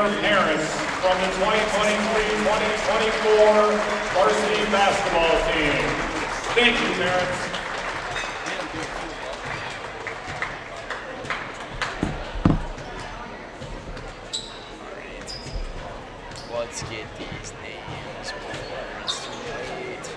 their parents from the 2023-2024 varsity basketball team. Thank you, parents. Let's get these names before it's too late.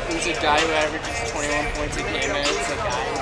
Who's a guy who averages 21 points a game, and it's a guy who's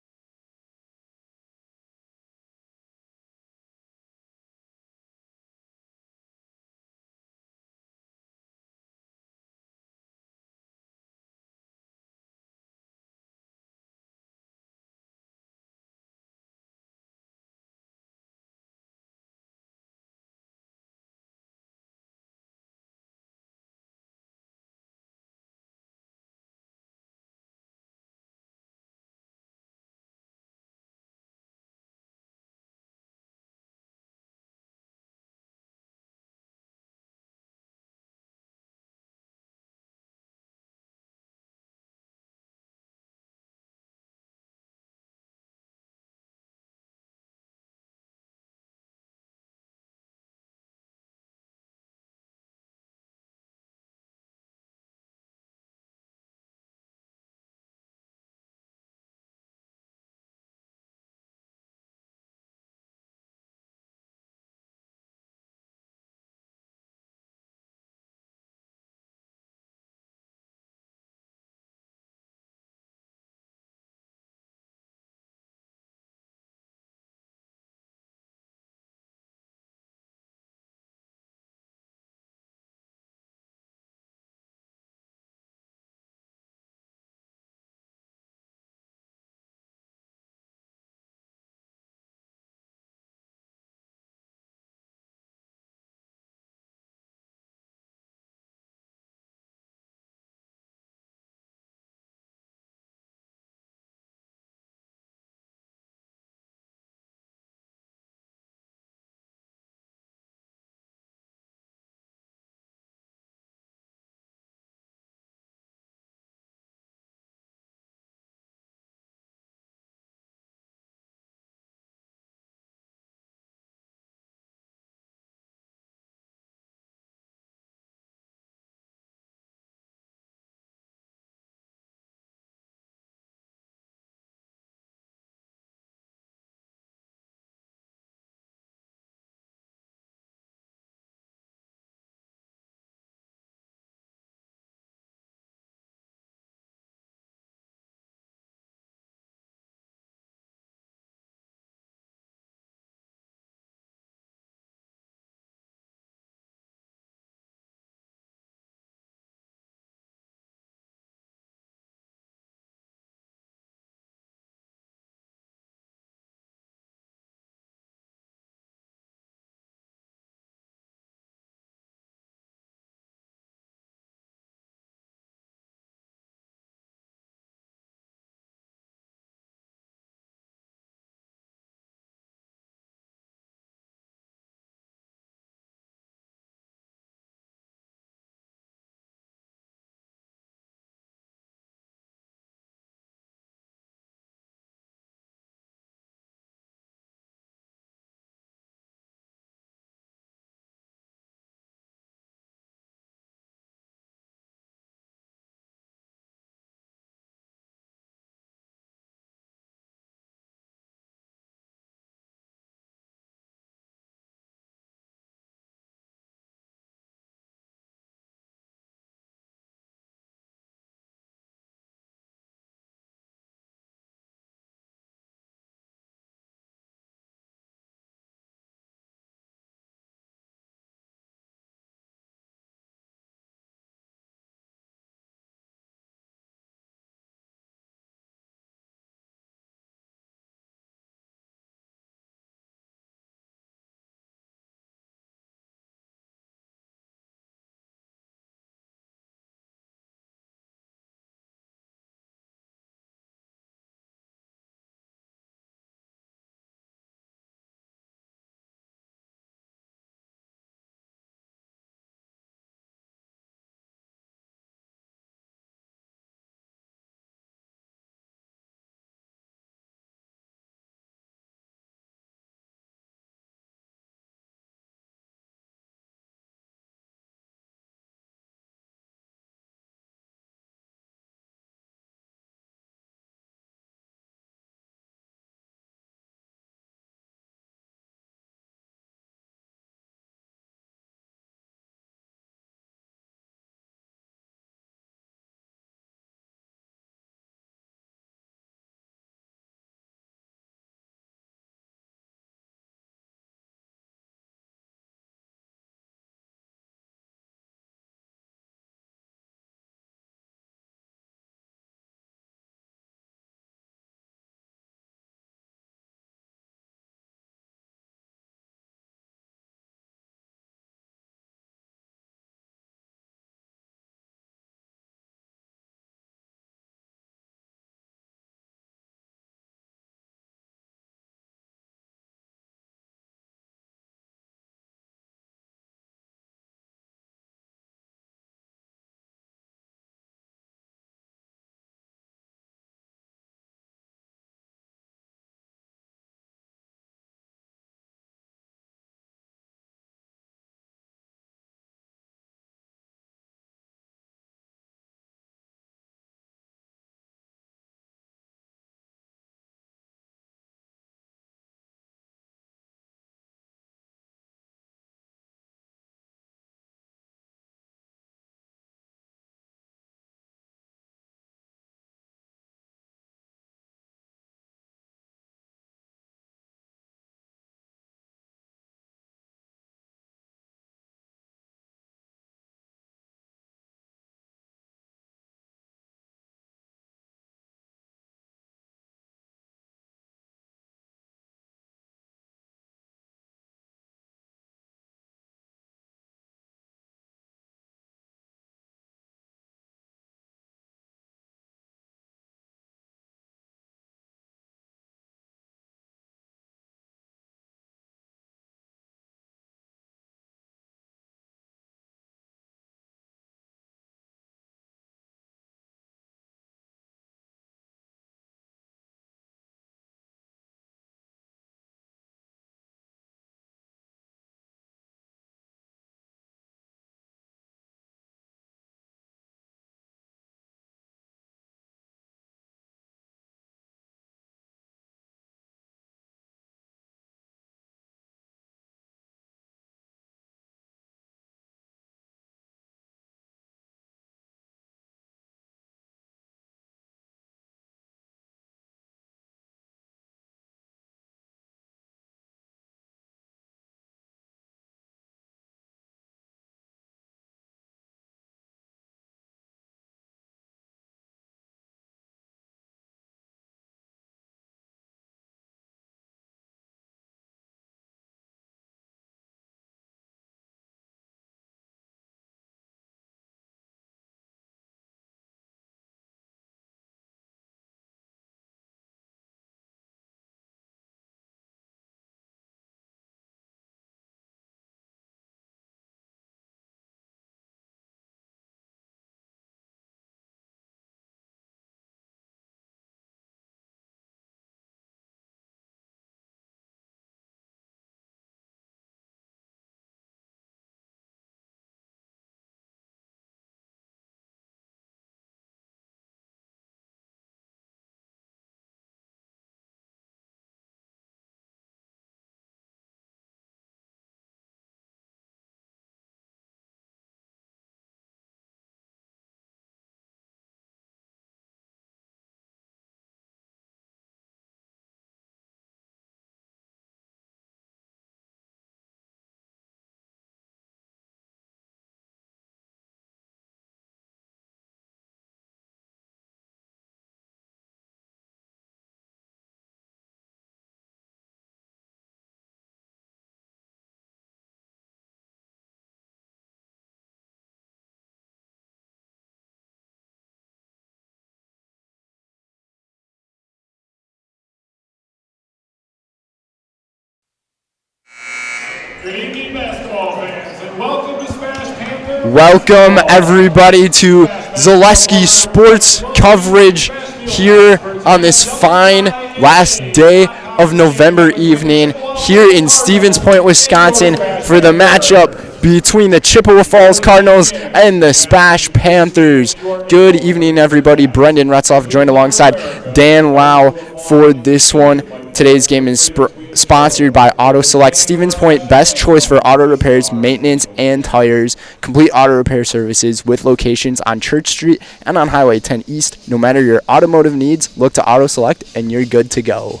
Good evening, basketball fans, and welcome to SPASH Panthers. Welcome everybody to Zaleski Sports coverage here on this fine last day of November evening here in Stevens Point, Wisconsin for the matchup between the Chippewa Falls Cardinals and the SPASH Panthers. Good evening, everybody. Brendan Retzloff joined alongside Dan Lau for this one. Today's game is sponsored by Auto Select, Stevens Point, best choice for auto repairs, maintenance, and tires. Complete auto repair services with locations on Church Street and on Highway 10 East. No matter your automotive needs, look to Auto Select and you're good to go.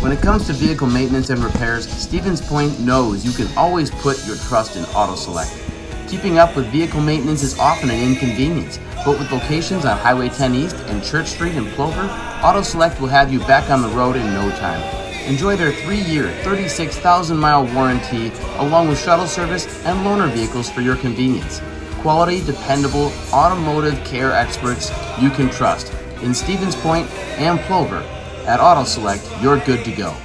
When it comes to vehicle maintenance and repairs, Stevens Point knows you can always put your trust in Auto Select. Keeping up with vehicle maintenance is often an inconvenience, but with locations on Highway 10 East and Church Street in Plover, Auto Select will have you back on the road in no time. Enjoy their 3-year, 36,000-mile warranty, along with shuttle service and loaner vehicles for your convenience. Quality, dependable, automotive care experts you can trust. In Stevens Point and Plover, at Auto Select, you're good to go.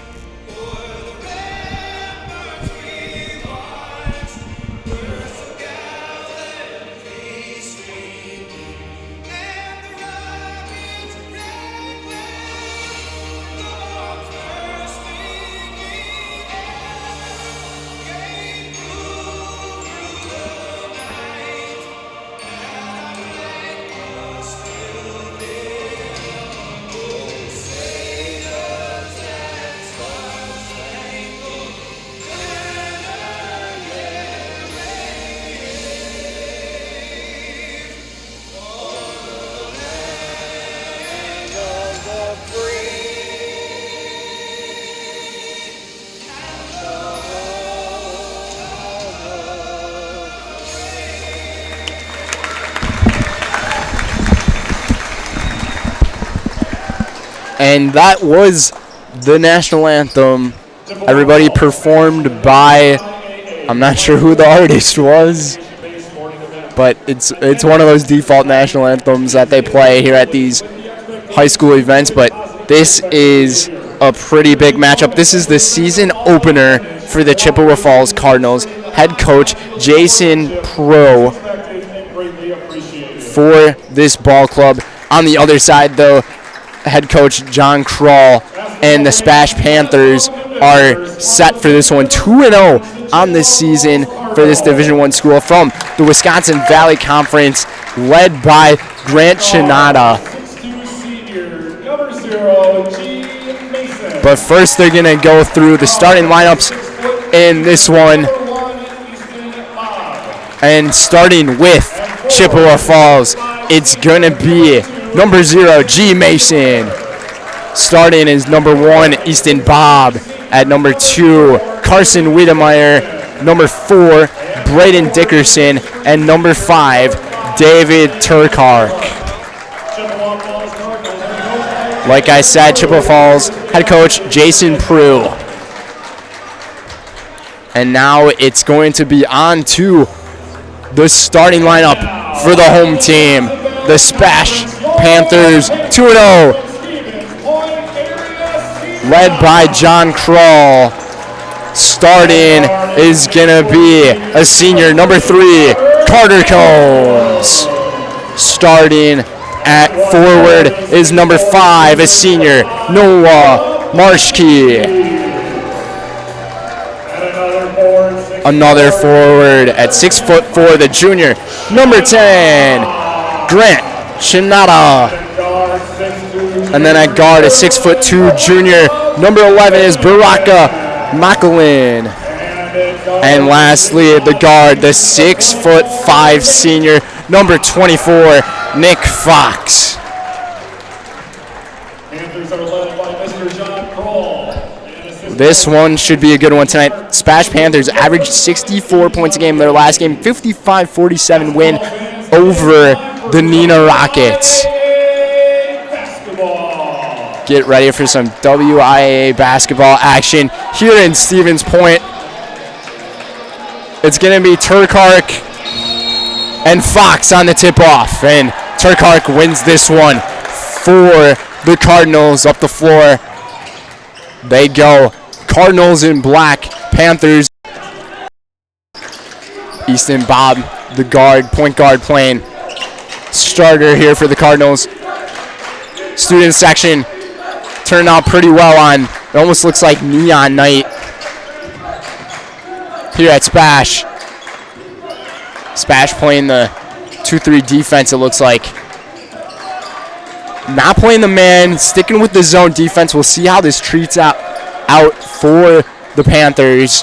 And that was the national anthem. Everybody performed by, I'm not sure who the artist was, but it's one of those default national anthems that they play here at these high school events. But this is a pretty big matchup. This is the season opener for the Chippewa Falls Cardinals. Head coach Jason Pro for this ball club. On the other side, though, head coach John Krull and the SPASH Panthers are set for this one. 2-0 on this season for this Division I school from the Wisconsin Valley Conference, led by Grant Chinata. But first they're going to go through the starting lineups in this one. And starting with Chippewa Falls, it's going to be number 0, G. Mason. Starting is number 1, Easton Bob. At number 2, Carson Wiedemeyer. Number 4, Braden Dickerson. And number 5, David Turkark. Like I said, Chippewa Falls head coach Jason Prue. And now it's going to be on to the starting lineup for the home team. The SPASH Panthers 2-0, led by John Krull. Starting is going to be a senior, number 3, Carter Combs. Starting at forward is number 5, a senior, Noah Marshke. Another forward at 6'4", the junior, number 10, Grant Chinata. And then at guard, a 6'2" junior, number 11 is Baraka Macklin. And lastly at the guard, the 6'5" senior, number 24, Nick Fox. This one should be a good one tonight. SPASH Panthers averaged 64 points a game in their last game, 55-47 win over the Neenah Rockets. Get ready for some WIAA basketball action here in Stevens Point. It's going to be Turkark and Fox on the tip-off, and Turkark wins this one for the Cardinals up the floor. They go. Cardinals in black, Panthers. Easton Bob, the guard, point guard playing starter here for the Cardinals. Student section turned out pretty well on, it almost looks like neon night here at SPASH. SPASH playing the 2-3 defense, it looks like. Not playing the man, sticking with the zone defense. We'll see how this treats out for the Panthers.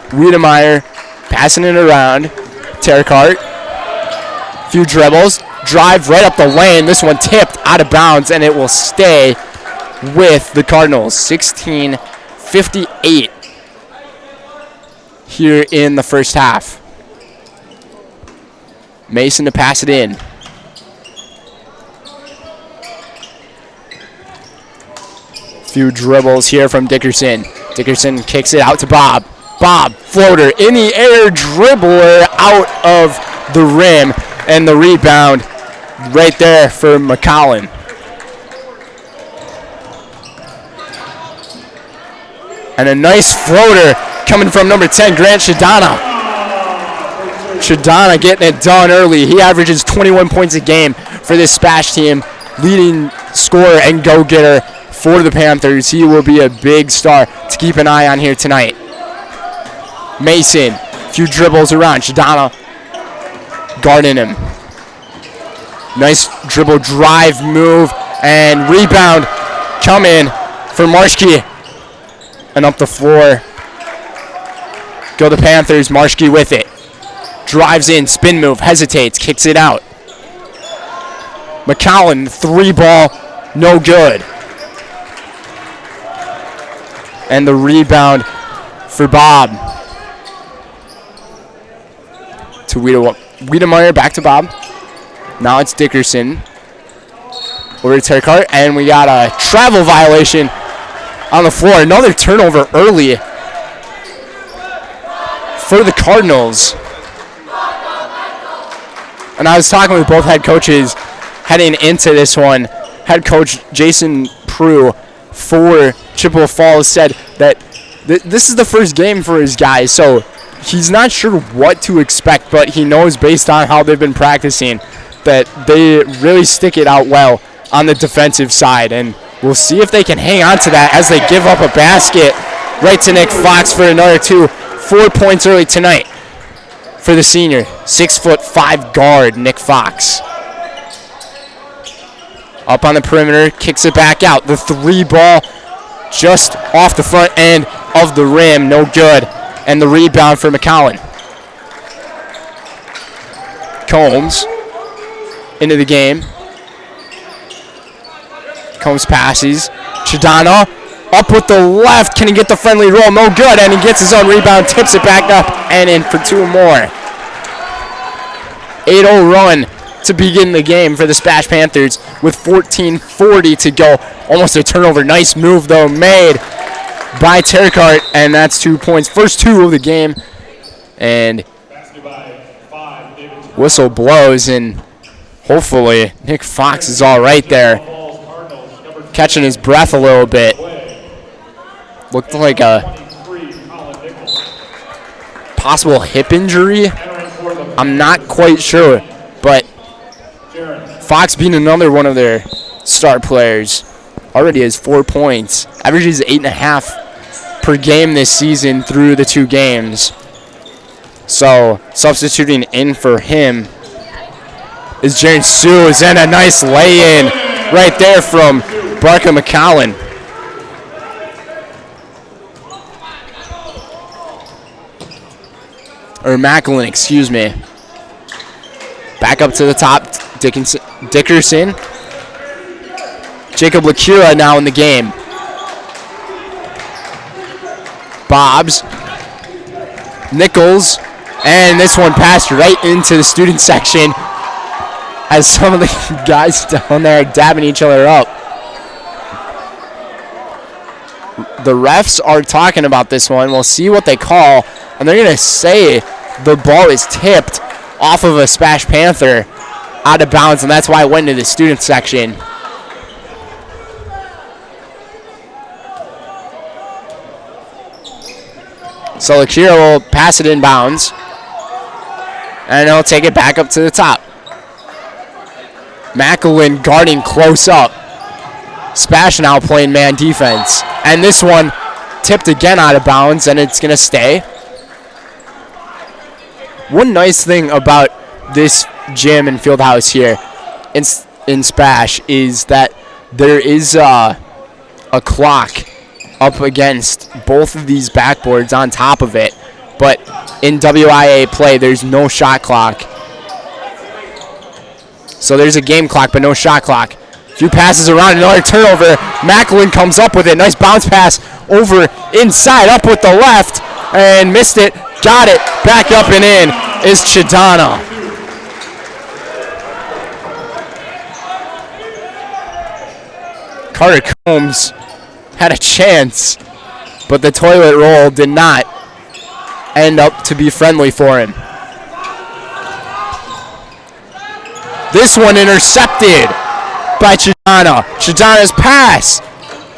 Wiedemeyer passing it around. Terracart. Few dribbles. Drive right up the lane. This one tipped out of bounds, and it will stay with the Cardinals. 16-58 here in the first half. Mason to pass it in. Few dribbles here from Dickerson. Dickerson kicks it out to Bob. Bob, floater in the air, dribbler out of the rim, and the rebound right there for McCollin. And a nice floater coming from number 10, Grant Shadana. Shadana getting it done early. He averages 21 points a game for this SPASH team, leading scorer and go-getter for the Panthers. He will be a big star to keep an eye on here tonight. Mason, few dribbles around. Shadana guarding him. Nice dribble drive move and rebound coming for Marshke. And up the floor go the Panthers. Marshke with it. Drives in, spin move, hesitates, kicks it out. McCollin, 3-ball, no good. And the rebound for Bob. To Wiedemeyer, back to Bob. Now it's Dickerson. Over to Terracart, and we got a travel violation on the floor. Another turnover early for the Cardinals. And I was talking with both head coaches heading into this one. Head coach Jason Prue for Chippewa Falls said that this is the first game for his guys, so he's not sure what to expect, but he knows based on how they've been practicing that they really stick it out well on the defensive side, and we'll see if they can hang on to that as they give up a basket right to Nick Fox for another 2. 4 points early tonight for the senior. 6'5" guard, Nick Fox. Up on the perimeter, kicks it back out. The 3-ball just off the front end of the rim, no good. And the rebound for McCollin. Combs into the game. Combs passes. Shadana up with the left. Can he get the friendly roll? No good. And he gets his own rebound, tips it back up, and in for 2 more. 8-0 run to begin the game for the SPASH Panthers with 14:40 to go. Almost a turnover. Nice move, though, made by Terracart, and that's 2 points. First 2 of the game. And whistle blows, and hopefully Nick Fox is all right there. Catching his breath a little bit. Looked like a possible hip injury. I'm not quite sure, but Fox being another one of their star players. Already has 4 points. Averages 8.5 per game this season through the 2 games. So substituting in for him is Jaren Seuss, and a nice lay-in right there from Barker McCollin. Or Macklin, excuse me. Back up to the top, Dickerson. Jacob Lacura now in the game. Bobs. Nichols. And this one passed right into the student section as some of the guys down there are dabbing each other up. The refs are talking about this one. We'll see what they call. And they're going to say the ball is tipped off of a SPASH Panther out of bounds, and that's why it went into the student section. So Akira will pass it in bounds. And he'll take it back up to the top. Macklin guarding close up. SPASH now playing man defense. And this one tipped again out of bounds, and it's going to stay. One nice thing about this gym and field house here in SPASH is that there is a clock up against both of these backboards on top of it. But in WIAA play, there's no shot clock. So there's a game clock, but no shot clock. Few passes around, another turnover. Macklin comes up with it. Nice bounce pass over inside, up with the left, and missed it. Got it. Back up and in is Chidana. Carter Combs had a chance, but the toilet roll did not end up to be friendly for him. This one intercepted by Chidana. Chidana's pass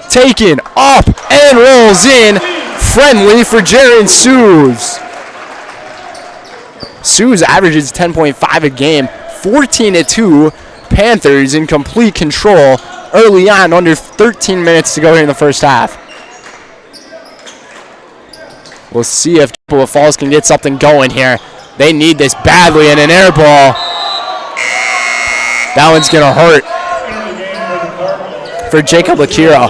taken up and rolls in. Friendly for Jaron Sues. Sues averages 10.5 a game. 14-2. Panthers in complete control early on, under 13 minutes to go here in the first half. We'll see if Chippewa Falls can get something going here. They need this badly, and an air ball. That one's going to hurt for Jacob Akira.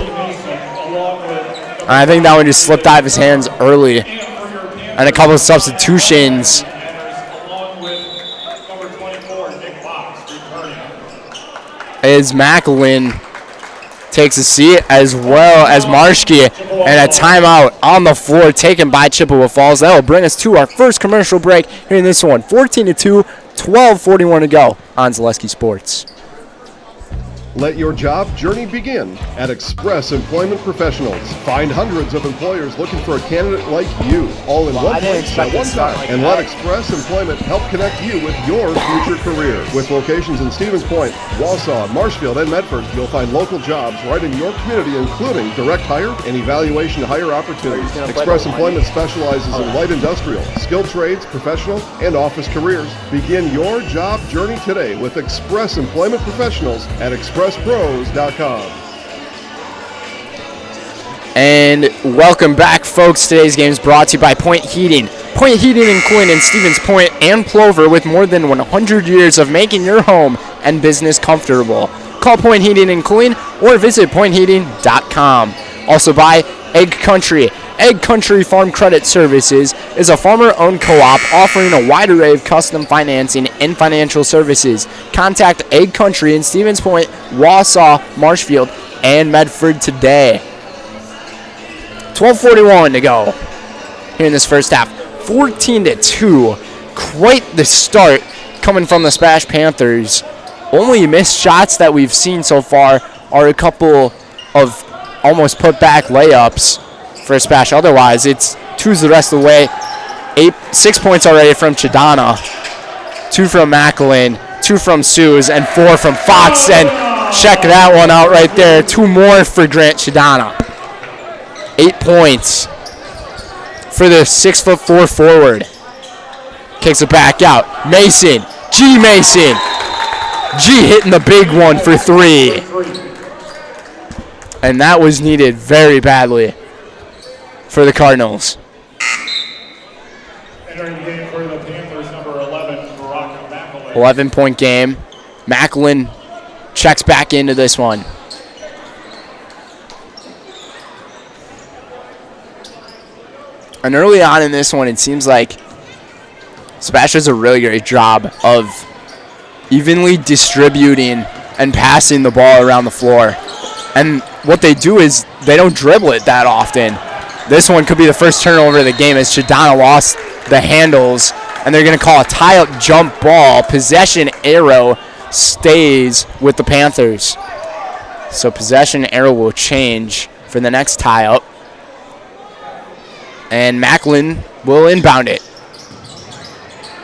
I think that one just slipped out of his hands early. And a couple of substitutions. As Macklin takes a seat, as well as Marshke, and a timeout on the floor taken by Chippewa Falls. That will bring us to our first commercial break here in this one. 14-2, 12:41 to go on Zaleski Sports. Let your job journey begin at Express Employment Professionals. Find hundreds of employers looking for a candidate like you, all in one place at one time. And let Express Employment help connect you with your future career. With locations in Stevens Point, Wausau, Marshfield, and Medford, you'll find local jobs right in your community, including direct hire and evaluation hire opportunities. Express Employment specializes in light industrial, skilled trades, professional, and office careers. Begin your job journey today with Express Employment Professionals at expresspros.com. And welcome back, folks. Today's game is brought to you by Point Heating. Point Heating and Cooling in Stevens Point and Plover, with more than 100 years of making your home and business comfortable. Call Point Heating and Cooling or visit pointheating.com. Also by Egg Country. Egg Country Farm Credit Services is a farmer-owned co-op offering a wide array of custom financing and financial services. Contact Egg Country in Stevens Point, Wausau, Marshfield, and Medford today. 12:41 to go here in this first half. 14-2. Quite the start coming from the SPASH Panthers. Only missed shots that we've seen so far are a couple of almost put back layups for SPASH. Otherwise, it's 2s the rest of the way. 6 points already from Chidana, 2 from Macklin, 2 from Sues, and 4 from Fox. And check that one out right there. 2 more for Grant Chidana. 8 points for the 6'4" forward. Kicks it back out. Mason. G Mason. G hitting the big one for 3. And that was needed very badly for the Cardinals. Entering the game for the Panthers, number 11, Barack Macklin. 11-point game. Macklin checks back into this one. And early on in this one, it seems like SPASH does a really great job of evenly distributing and passing the ball around the floor. And what they do is they don't dribble it that often. This one could be the first turnover of the game as Chidana lost the handles, and they're going to call a tie-up jump ball. Possession arrow stays with the Panthers. So possession arrow will change for the next tie-up. And Macklin will inbound it.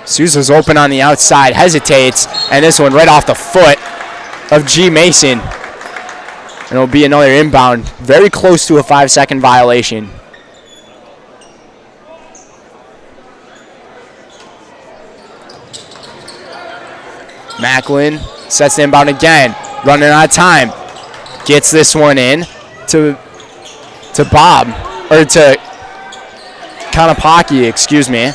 Sousa's open on the outside, hesitates, and this one right off the foot of G. Mason. And it'll be another inbound, very close to a 5-second violation. Macklin sets the inbound again. Running out of time. Gets this one in to Bob, or to Konopaki, excuse me.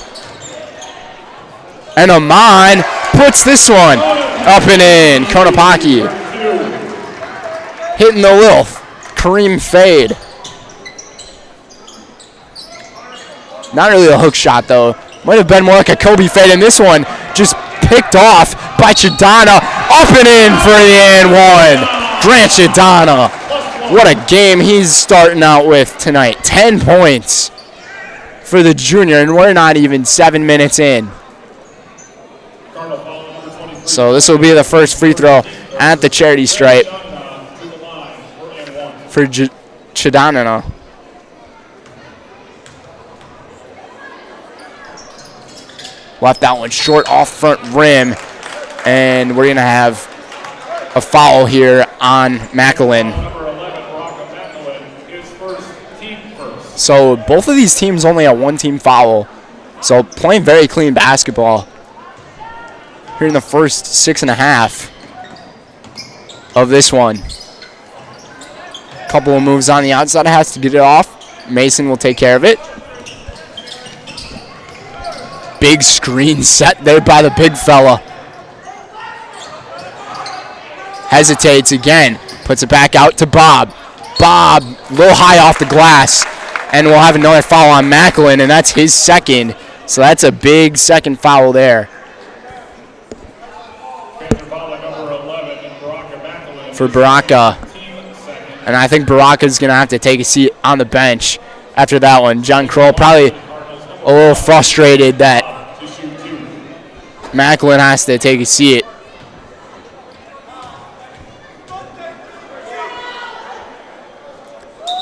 And Amon puts this one up and in. Konopaki hitting the little Kareem fade. Not really a hook shot, though. Might have been more like a Kobe fade, and this one just picked off by Chidana. Up and in for the and one. Grant Chidana. What a game he's starting out with tonight. 10 points for the junior, and we're not even 7 minutes in. So this will be the first free throw at the charity stripe for Chidana. Left that one short off front rim, and we're going to have a foul here on Macklin. So both of these teams only have one team foul. So playing very clean basketball here in the first 6.5 of this one. Couple of moves on the outside, has to get it off. Mason will take care of it. Big screen set there by the big fella. Hesitates again. Puts it back out to Bob. Bob, a little high off the glass. And we'll have another foul on Macklin, and that's his second. So that's a big second foul there for Baraka. And I think Baraka's going to have to take a seat on the bench after that one. John Kroll probably a little frustrated that Macklin has to take a seat.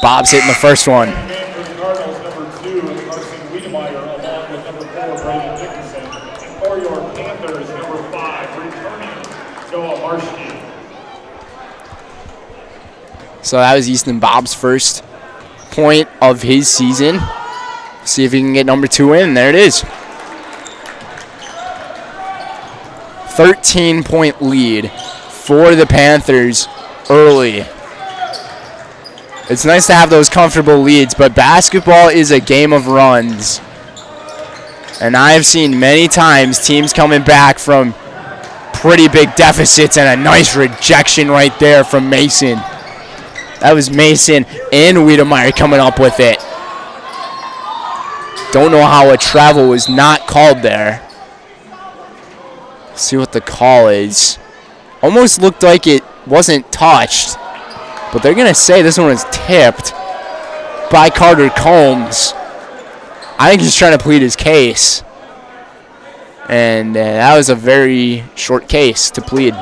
Bob's hitting the first one. So that was Easton Bob's first point of his season. See if he can get number 2 in. There it is. 13-point lead for the Panthers early. It's nice to have those comfortable leads, but basketball is a game of runs. And I've seen many times teams coming back from pretty big deficits, and a nice rejection right there from Mason. That was Mason and Wiedemeyer coming up with it. Don't know how a travel was not called there. See what the call is. Almost looked like it wasn't touched, but they're going to say this one was tipped by Carter Combs. I think he's trying to plead his case. And that was a very short case to plead.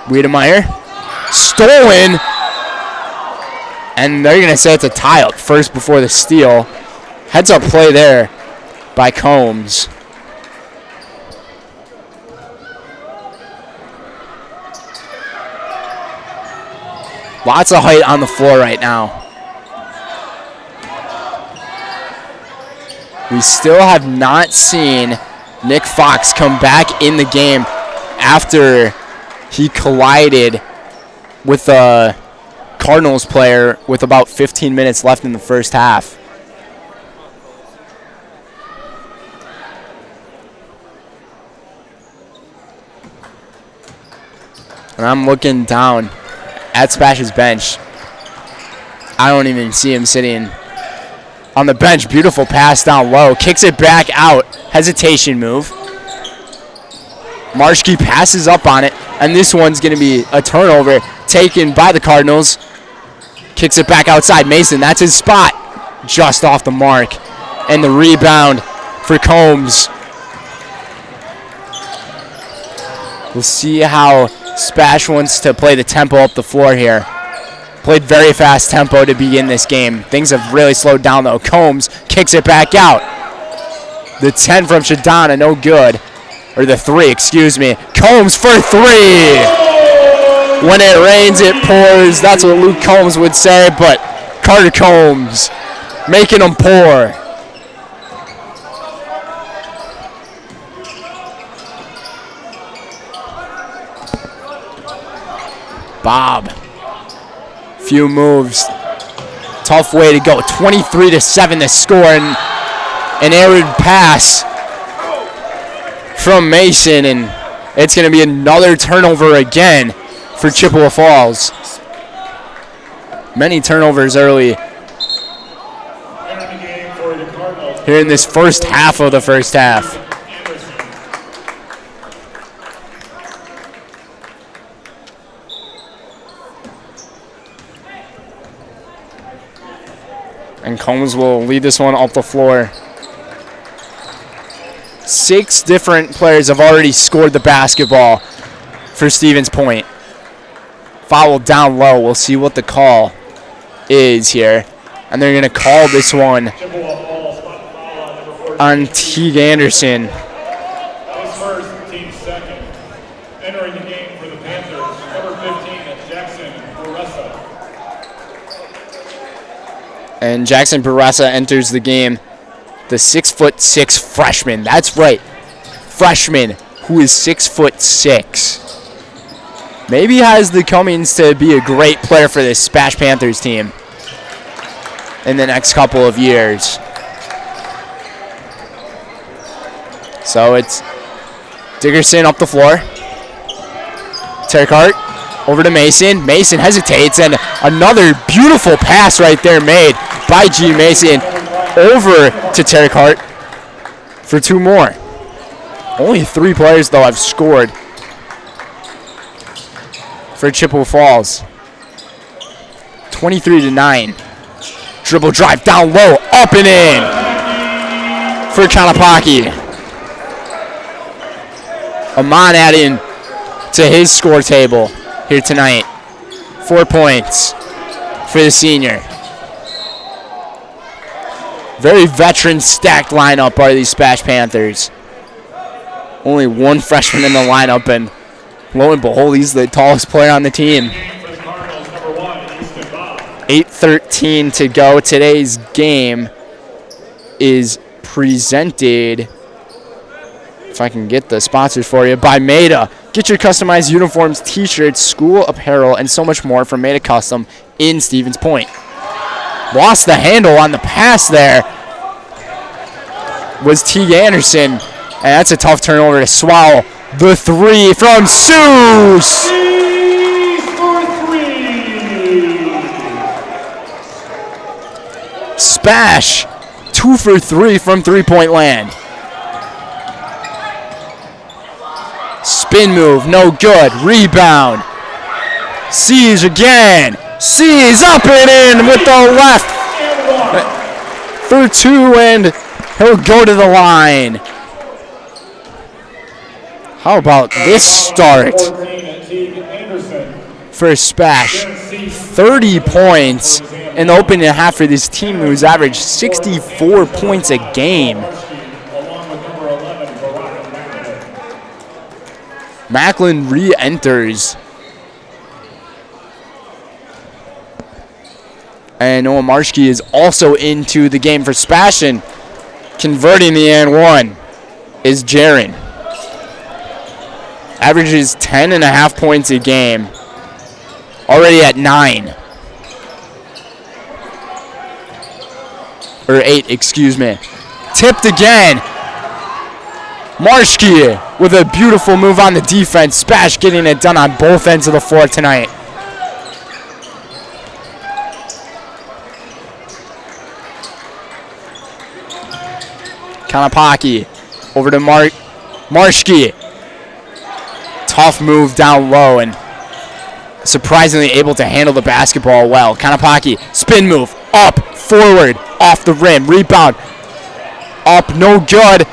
Wiedemeyer, stolen, and they're going to say it's a tie-up first before the steal. Heads-up play there by Combs. Lots of height on the floor right now. We still have not seen Nick Fox come back in the game after he collided with a Cardinals player with about 15 minutes left in the first half. And I'm looking down at SPASH's bench. I don't even see him sitting on the bench. Beautiful pass down low. Kicks it back out. Hesitation move. Marshke passes up on it, and this one's going to be a turnover taken by the Cardinals. Kicks it back outside. Mason, that's his spot. Just off the mark. And the rebound for Combs. We'll see how SPASH wants to play the tempo up the floor here. Played very fast tempo to begin this game. Things have really slowed down, though. Combs kicks it back out. The 10 from Chidana, no good. Or the 3, excuse me. Combs for 3. When it rains, it pours. That's what Luke Combs would say, but Carter Combs making them pour. Bob. Few moves. Tough way to go. 23-7 the score, and an errant pass from Mason, and it's going to be another turnover again for Chippewa Falls. Many turnovers early here in this first half of the first half. And Combs will lead this one up the floor. 6 different players have already scored the basketball for Stevens Point. Foul down low. We'll see what the call is here. And they're going to call this one on Teague Anderson. His first, team second. Entering the game for the Panthers, number 15, Jackson Baressa. And Jackson Baressa enters the game. The 6'6" freshman. That's right. Freshman who is 6'6". Maybe has the comings to be a great player for this SPASH Panthers team in the next couple of years. So it's Dickerson up the floor. Terkart over to Mason. Mason hesitates, and another beautiful pass right there made by G. Mason over to Terkart for 2 more. Only 3 players, though, have scored for Chippewa Falls. 23-9. Dribble drive down low, up and in for Kanapaki. Amon adding to his score table here tonight. 4 points for the senior. Very veteran stacked lineup are these SPASH Panthers. Only 1 freshman in the lineup, and lo and behold, he's the tallest player on the team. 8:13 to go. Today's game is presented, if I can get the sponsors for you, by Maida. Get your customized uniforms, t-shirts, school apparel, and so much more from Maida Custom in Stevens Point. Lost the handle on the pass there was Teague Anderson, and that's a tough turnover to swallow. The 3 from Seuss. SPASH, 2 for 3 from three-point land. Spin move, no good. Rebound. Siege again. Sees up and in with the left for 2, and he'll go to the line. How about this start for SPASH? 30 points in the opening half for this team, who's averaged 64 points a game. Macklin re-enters. And Noah Marshke is also into the game for SPASH, and converting the and 1 is Jaron. Averages 10.5 points a game. Already at 9. Or 8, excuse me. Tipped again. Marshke with a beautiful move on the defense. SPASH getting it done on both ends of the floor tonight. Kanapaki over to Marshke. Tough move down low, and surprisingly able to handle the basketball well. Kanapaki, spin move, up, forward, off the rim, rebound, up, no good.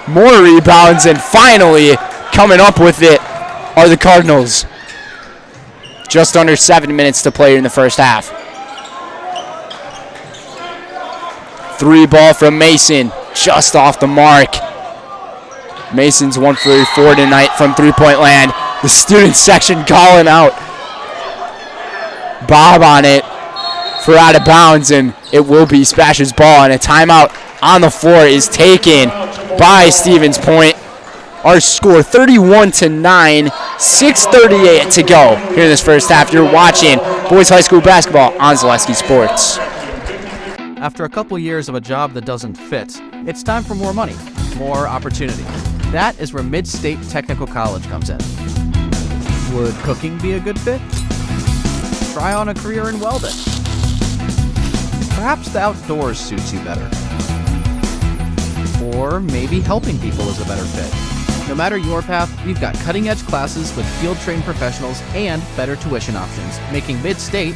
More rebounds, and finally coming up with it are the Cardinals. Just under 7 minutes to play in the first half. 3 ball from Mason, just off the mark. Mason's 1 for 4 tonight from three-point land. The student section calling out Bob on it for out of bounds, and it will be SPASH's ball, and a timeout on the floor is taken by Stevens Point. Our score 31-9 6:38 to go here in this first half. You're watching boys high school basketball on Zaleski Sports. After a couple years of a job that doesn't fit, it's time for more money, more opportunity. That is where Mid-State Technical College comes in. Would cooking be a good fit? Try on a career in welding. Perhaps the outdoors suits you better. Or maybe helping people is a better fit. No matter your path, we've got cutting-edge classes with field-trained professionals and better tuition options, making Mid-State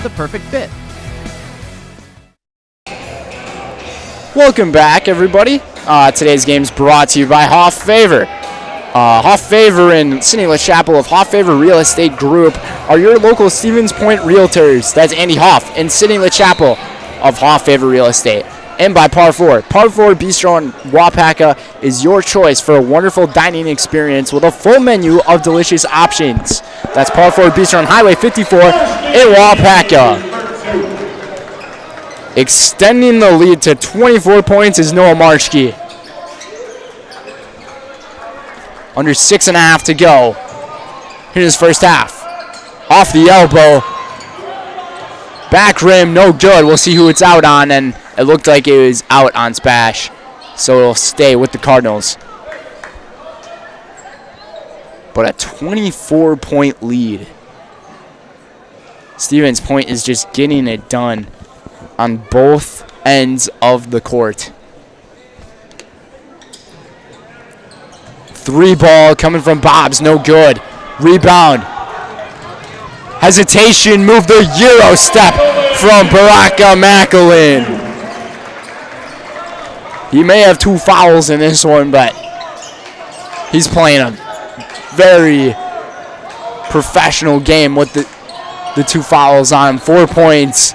the perfect fit. Welcome back, everybody. Today's game is brought to you by Hoff Favor. Hoff Favor and Sidney LaChapelle of Hoff Favor Real Estate Group are your local Stevens Point realtors. That's Andy Hoff and Sidney LaChapelle of Hoff Favor Real Estate. And by Par 4. Par 4 Bistro in WIAA is your choice for a wonderful dining experience with a full menu of delicious options. That's Par 4 Bistro on Highway 54 in WIAA. Extending the lead to 24 points is Noah Marchke. Under 6.5 to go. Here's first half. Off the elbow. Back rim, no good. We'll see who it's out on, and it looked like it was out on SPASH. So it'll stay with the Cardinals. But a 24-point lead. Stevens Point is just getting it done on both ends of the court. 3 ball coming from Bobs, no good. Rebound. Hesitation, move the Euro step from Baraka Macklin. He may have 2 fouls in this one, but he's playing a very professional game with the 2 fouls on him. 4 points.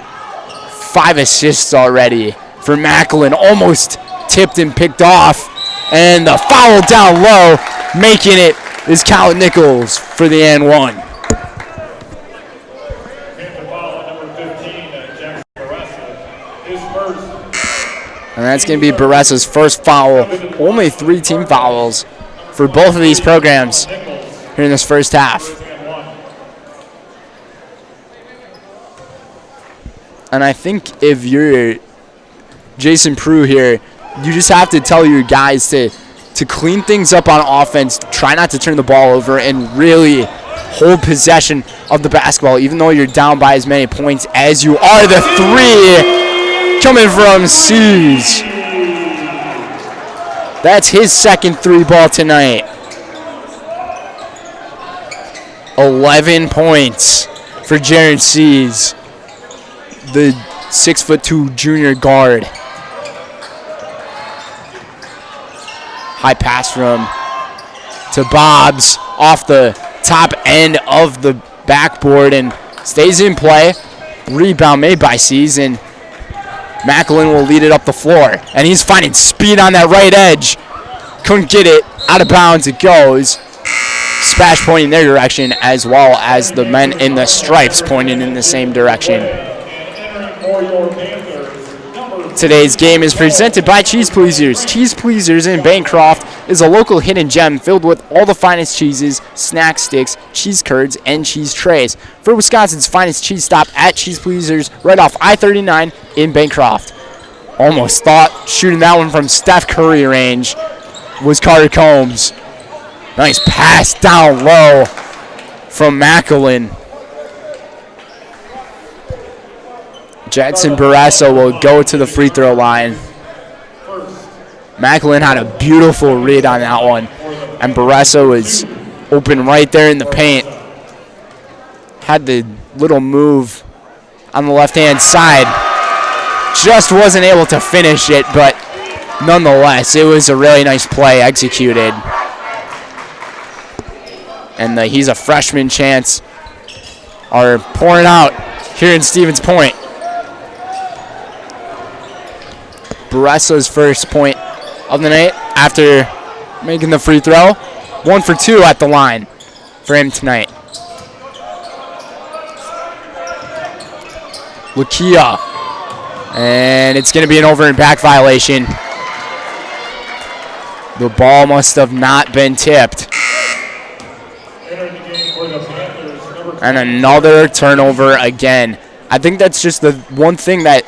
5 assists already for Macklin. Almost tipped and picked off. And the foul down low, making it is Cal Nichols for the and one. And that's going to be Baressa's first foul. Only 3 team fouls for both of these programs here in this first half. And I think if you're Jason Prue here, you just have to tell your guys to clean things up on offense, try not to turn the ball over, and really hold possession of the basketball, even though you're down by as many points as you are. The 3 coming from Seas. That's his second 3 ball tonight. 11 points for Jared Seas, the 6'2" junior guard. High pass from to Bobs off the top end of the backboard and stays in play. Rebound made by Seas, and Macklin will lead it up the floor. And he's finding speed on that right edge. Couldn't get it. Out of bounds it goes. SPASH pointing their direction, as well as the men in the stripes pointing in the same direction. Today's game is presented by Cheese Pleasers. Cheese Pleasers in Bancroft is a local hidden gem filled with all the finest cheeses, snack sticks, cheese curds, and cheese trays. For Wisconsin's finest cheese stop at Cheese Pleasers, right off I-39 in Bancroft. Almost thought shooting that one from Steph Curry range was Carter Combs. Nice pass down low from Macklin. Jetson Baressa will go to the free throw line. Macklin had a beautiful read on that one, and Baressa was open right there in the paint. Had the little move on the left-hand side. Just wasn't able to finish it, but nonetheless, it was a really nice play executed. And he's a freshman chance are pouring out here in Stevens Point. Baressa's first point of the night after making the free throw. 1 for 2 at the line for him tonight. Lakia. And it's going to be an over and back violation. The ball must have not been tipped. And another turnover again. I think that's just the one thing that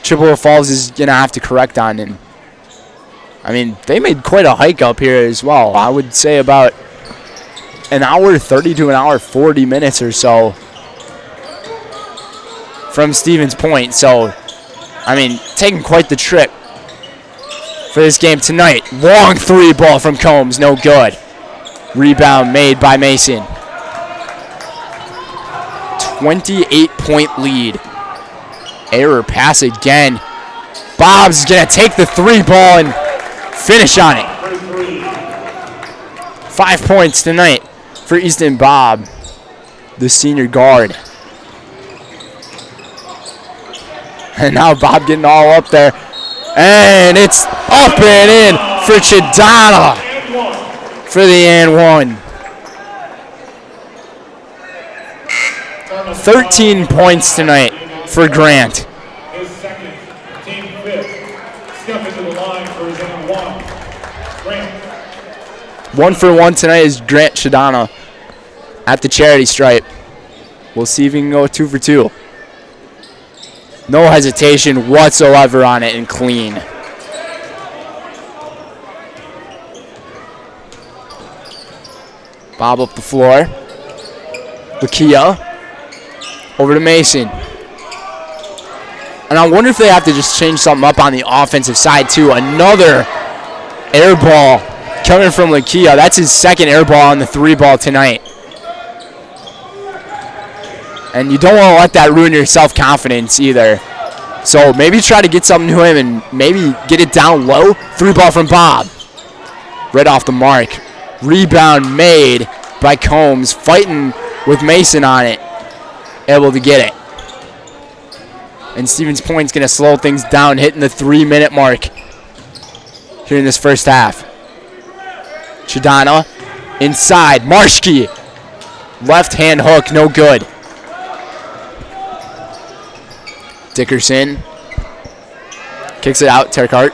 Chippewa Falls is going to have to correct on. And I mean, they made quite a hike up here as well. I would say about an hour 30 to an hour 40 minutes or so from Stevens Point. So, I mean, taking quite the trip for this game tonight. Long three ball from Combs, no good. Rebound made by Mason. 28-point lead. Error pass again. Bob's going to take the three ball and finish on it. 5 points tonight for Easton Bob, the senior guard. And now Bob getting all up there. And it's up and in for Chidana for the and one. 13 points tonight for Grant. His second, team fifth. Step into the line for his and one. Grant. 1 for 1 tonight is Grant Chidana at the charity stripe. We'll see if he can go 2 for 2. No hesitation whatsoever on it and clean. Bob up the floor. Lakia over to Mason. And I wonder if they have to just change something up on the offensive side too. Another air ball coming from Lakia. That's his second air ball on the three ball tonight. And you don't want to let that ruin your self-confidence either. So maybe try to get something to him and maybe get it down low. Three ball from Bob. Right off the mark. Rebound made by Combs. Fighting with Mason on it. Able to get it. And Stevens Point's going to slow things down, hitting the 3-minute mark here in this first half. Chidana inside. Marshke. Left hand hook, no good. Dickerson kicks it out. Terkart.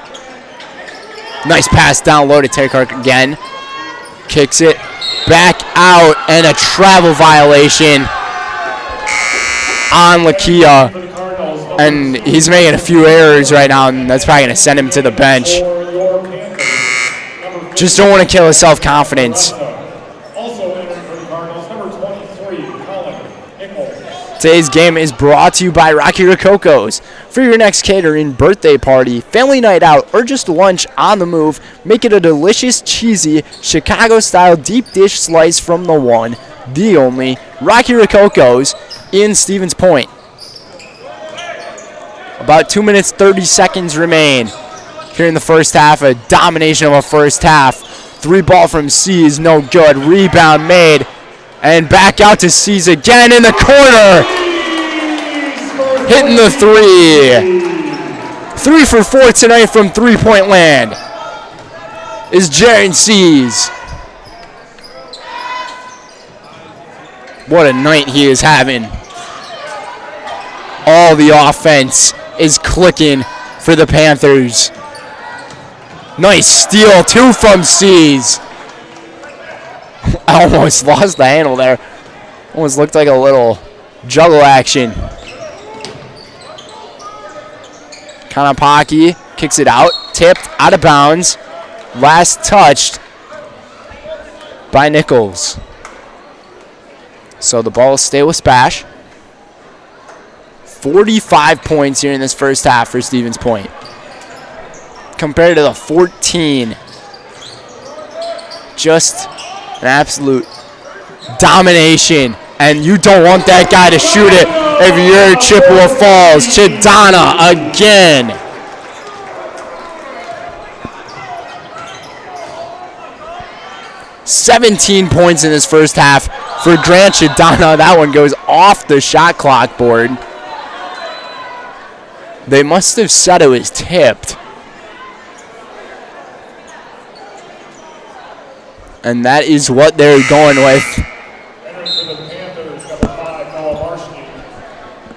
Nice pass down low to Terkart again. Kicks it back out, and a travel violation on Lakia. And he's making a few errors right now, and that's probably going to send him to the bench. Just don't want to kill his self-confidence. Today's game is brought to you by Rocky Rococo's. For your next catering, birthday party, family night out, or just lunch on the move, make it a delicious, cheesy, Chicago-style deep dish slice from the one, the only, Rocky Rococo's in Stevens Point. About 2 minutes, 30 seconds remain here in the first half. A domination of a first half. Three ball from Seas, no good. Rebound made. And back out to Seas again in the corner. Hitting the three. 3 for 4 tonight from three-point land is Jaron Seas. What a night he is having. All the offense is clicking for the Panthers. Nice steal, 2 from Seas. I almost lost the handle there. Almost looked like a little juggle action. Kanapaki kicks it out. Tipped out of bounds. Last touched by Nichols. So the ball will stay with Spash. 45 points here in this first half for Stevens Point. Compared to the 14. Just an absolute domination. And you don't want that guy to shoot it if you're Chippewa Falls. Chidana again. $17 points in this first half for Grant Chidana. That one goes off the shot clock board. They must have said it was tipped. And that is what they're going with.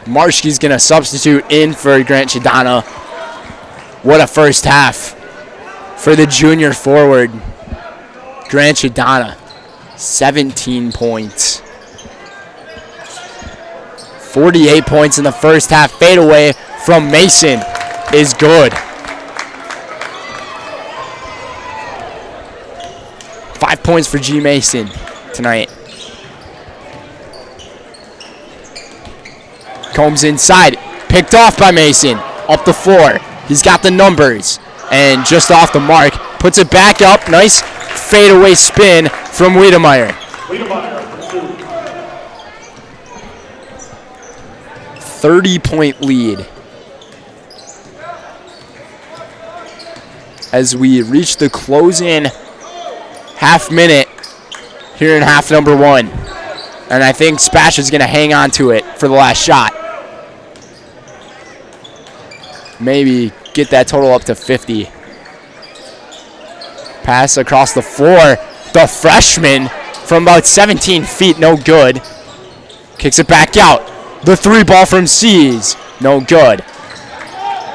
Marshke's going to substitute in for Grant Chidana. What a first half for the junior forward. Grant Chidana, 17 points. 48 points in the first half. Fadeaway from Mason is good. 5 points for G. Mason tonight. Combs inside, picked off by Mason. Up the floor, he's got the numbers, and just off the mark, puts it back up. Nice fadeaway spin from Wiedemeyer. 30-point lead as we reach the closing half minute here in half number 1. And I think SPASH is going to hang on to it for the last shot. Maybe get that total up to 50. Pass across the floor. The freshman from about 17 feet, no good. Kicks it back out. The 3 ball from C's, no good.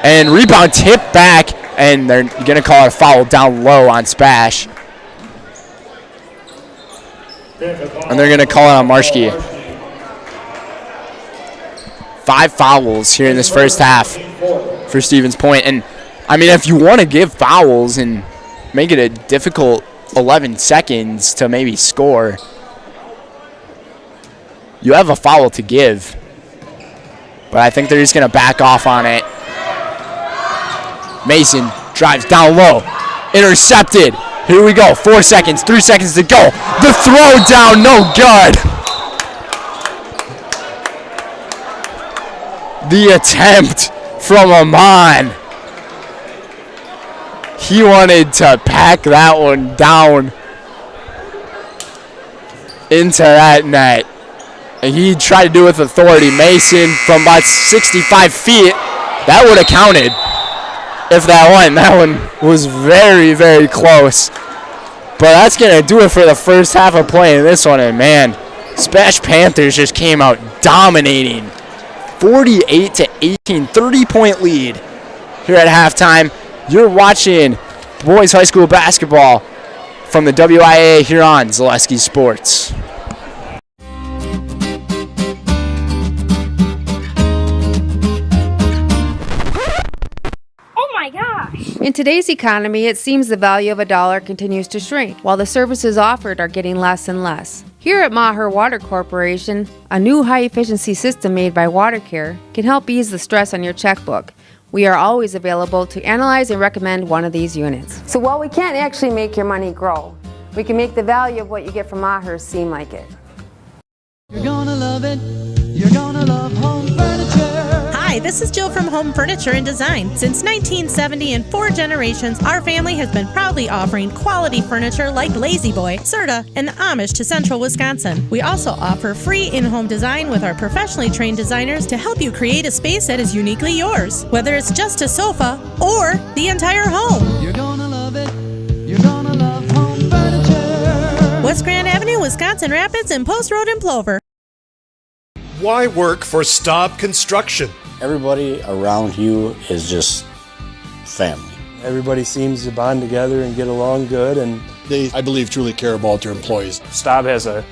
And rebound tip back, and they're going to call it a foul down low on SPASH. And they're going to call it on Marshke. 5 fouls here in this first half for Stevens Point. And, I mean, if you want to give fouls and make it a difficult 11 seconds to maybe score, you have a foul to give. But I think they're just going to back off on it. Mason drives down low. Intercepted. Here we go. 4 seconds. 3 seconds to go. The throw down. No good. The attempt from Amon. He wanted to pack that one down into that net. And he tried to do it with authority. Mason from about 65 feet. That would have counted if that one. That one was very, very close. But that's going to do it for the first half of playing this one. And, man, SPASH Panthers just came out dominating. 48-18, 30-point lead here at halftime. You're watching boys high school basketball from the WIAA here on Zaleski Sports. In today's economy, it seems the value of a dollar continues to shrink, while the services offered are getting less and less. Here at Maher Water Corporation, a new high-efficiency system made by WaterCare can help ease the stress on your checkbook. We are always available to analyze and recommend one of these units. So while we can't actually make your money grow, we can make the value of what you get from Maher seem like it. You're gonna love it. You're gonna love home furniture. Hi, this is Jill from Home Furniture and Design. Since 1970 and 4 generations, our family has been proudly offering quality furniture like Lazy Boy, Serta, and the Amish to Central Wisconsin. We also offer free in-home design with our professionally trained designers to help you create a space that is uniquely yours, whether it's just a sofa or the entire home. You're gonna love it. You're gonna love home furniture. West Grand Avenue, Wisconsin Rapids, and Post Road in Plover. Why work for Staub Construction? Everybody around you is just family. Everybody seems to bond together and get along good, and They, I believe, truly care about their employees. Staub has a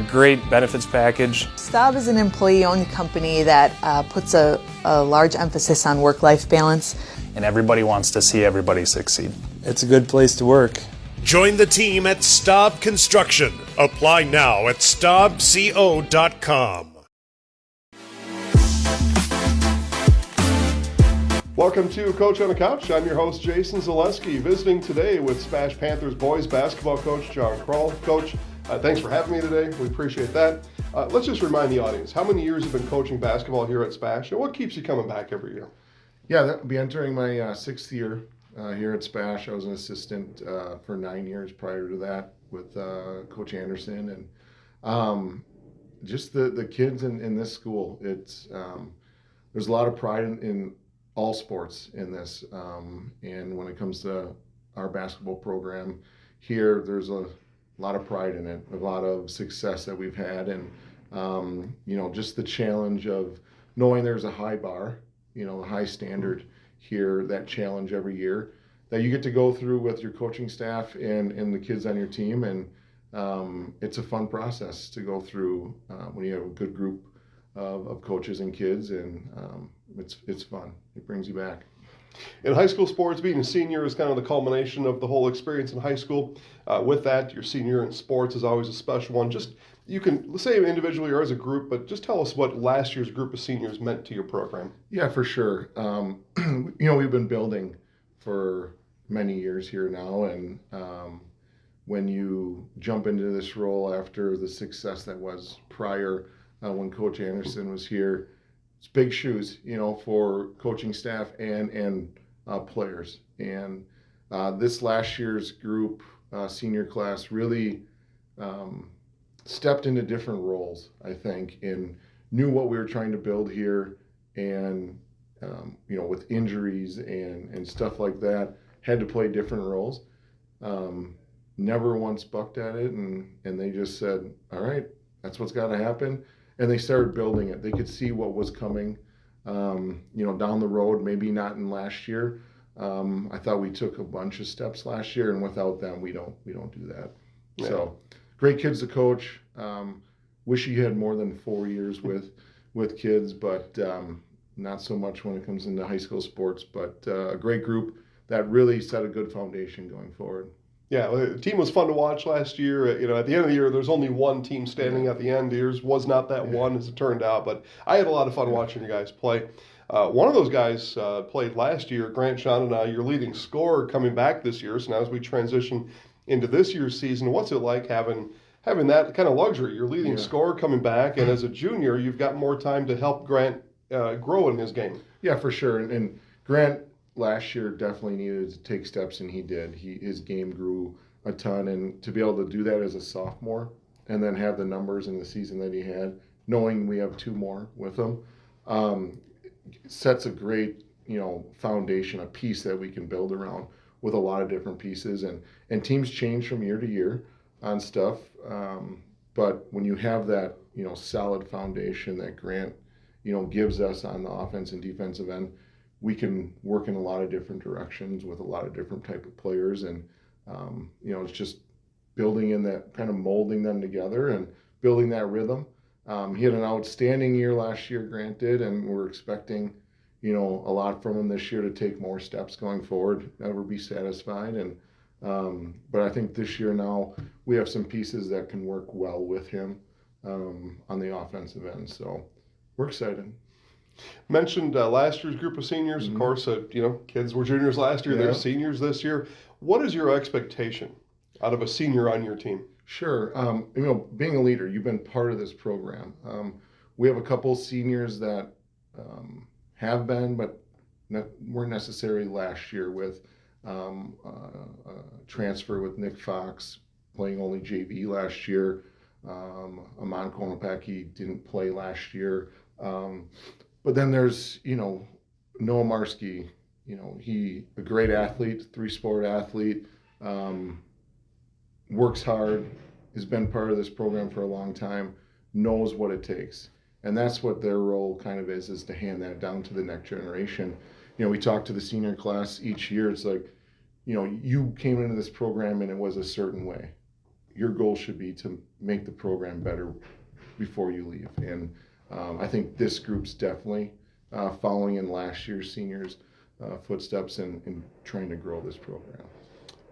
great benefits package. Staub is an employee-owned company that puts a large emphasis on work-life balance. And everybody wants to see everybody succeed. It's a good place to work. Join the team at Staub Construction. Apply now at staubco.com. Welcome to Coach on the Couch. I'm your host, Jason Zaleski, visiting today with SPASH Panthers boys basketball coach John Kroll. Coach, thanks for having me today. We appreciate that. Let's just remind the audience, how many years have you been coaching basketball here at SPASH, and what keeps you coming back every year? Yeah, that'll be entering my 6th year here at SPASH. I was an assistant for 9 years prior to that with Coach Anderson, and just the kids in this school. It's there's a lot of pride in all sports in this, and when it comes to our basketball program here, there's a lot of pride in it, a lot of success that we've had, and just the challenge of knowing there's a high bar, a high standard here, that challenge every year that you get to go through with your coaching staff and the kids on your team, and it's a fun process to go through when you have a good group of coaches and kids, and it's fun. It brings you back. In high school sports, being a senior is kind of the culmination of the whole experience in high school. With that, your senior in sports is always a special one. Just, you can say individually or as a group, but just tell us what last year's group of seniors meant to your program. Yeah, for sure. We've been building for many years here now, and when you jump into this role after the success that was prior, when Coach Anderson was here, it's big shoes, for coaching staff and players. And this last year's group, senior class, really stepped into different roles, I think, and knew what we were trying to build here. And, with injuries and stuff like that, had to play different roles. Never once bucked at it, and they just said, all right, that's what's got to happen. And they started building it. They could see what was coming, down the road, maybe not in last year. I thought we took a bunch of steps last year, and without them, we don't do that. Yeah. So great kids to coach. Wish you had more than 4 years with kids, but not so much when it comes into high school sports. But a great group that really set a good foundation going forward. Yeah, the team was fun to watch last year. At the end of the year, there's only one team standing at the end. Yours was not that one, as it turned out, but I had a lot of fun watching you guys play. One of those guys played last year, Grant Shonana, your leading scorer, coming back this year. So now as we transition into this year's season, what's it like having that kind of luxury? Your leading scorer coming back, and as a junior, you've got more time to help Grant grow in his game. Yeah, for sure. And Grant last year definitely needed to take steps, and he did. His game grew a ton, and to be able to do that as a sophomore and then have the numbers in the season that he had, knowing we have 2 more with him, sets a great foundation, a piece that we can build around with a lot of different pieces. And teams change from year to year on stuff, but when you have that solid foundation that Grant gives us on the offense and defensive end, we can work in a lot of different directions with a lot of different type of players, and it's just building in that, kind of molding them together and building that rhythm. He had an outstanding year last year, Grant did, and we're expecting a lot from him this year to take more steps going forward, never be satisfied. And but I think this year now we have some pieces that can work well with him on the offensive end, so we're excited. Mentioned last year's group of seniors. Of course, kids were juniors last year. They're seniors this year. What is your expectation out of a senior on your team? Sure. Being a leader, you've been part of this program. We have a couple seniors that have been, but weren't necessarily last year, with a transfer with Nick Fox playing only JV last year. Amon Konopaki didn't play last year. But then there's, Noah Marsky, he a great athlete, 3-sport athlete, works hard, has been part of this program for a long time, knows what it takes. And that's what their role kind of is to hand that down to the next generation. We talk to the senior class each year. It's like, you came into this program and it was a certain way. Your goal should be to make the program better before you leave. And I think this group's definitely following in last year's seniors' footsteps and trying to grow this program.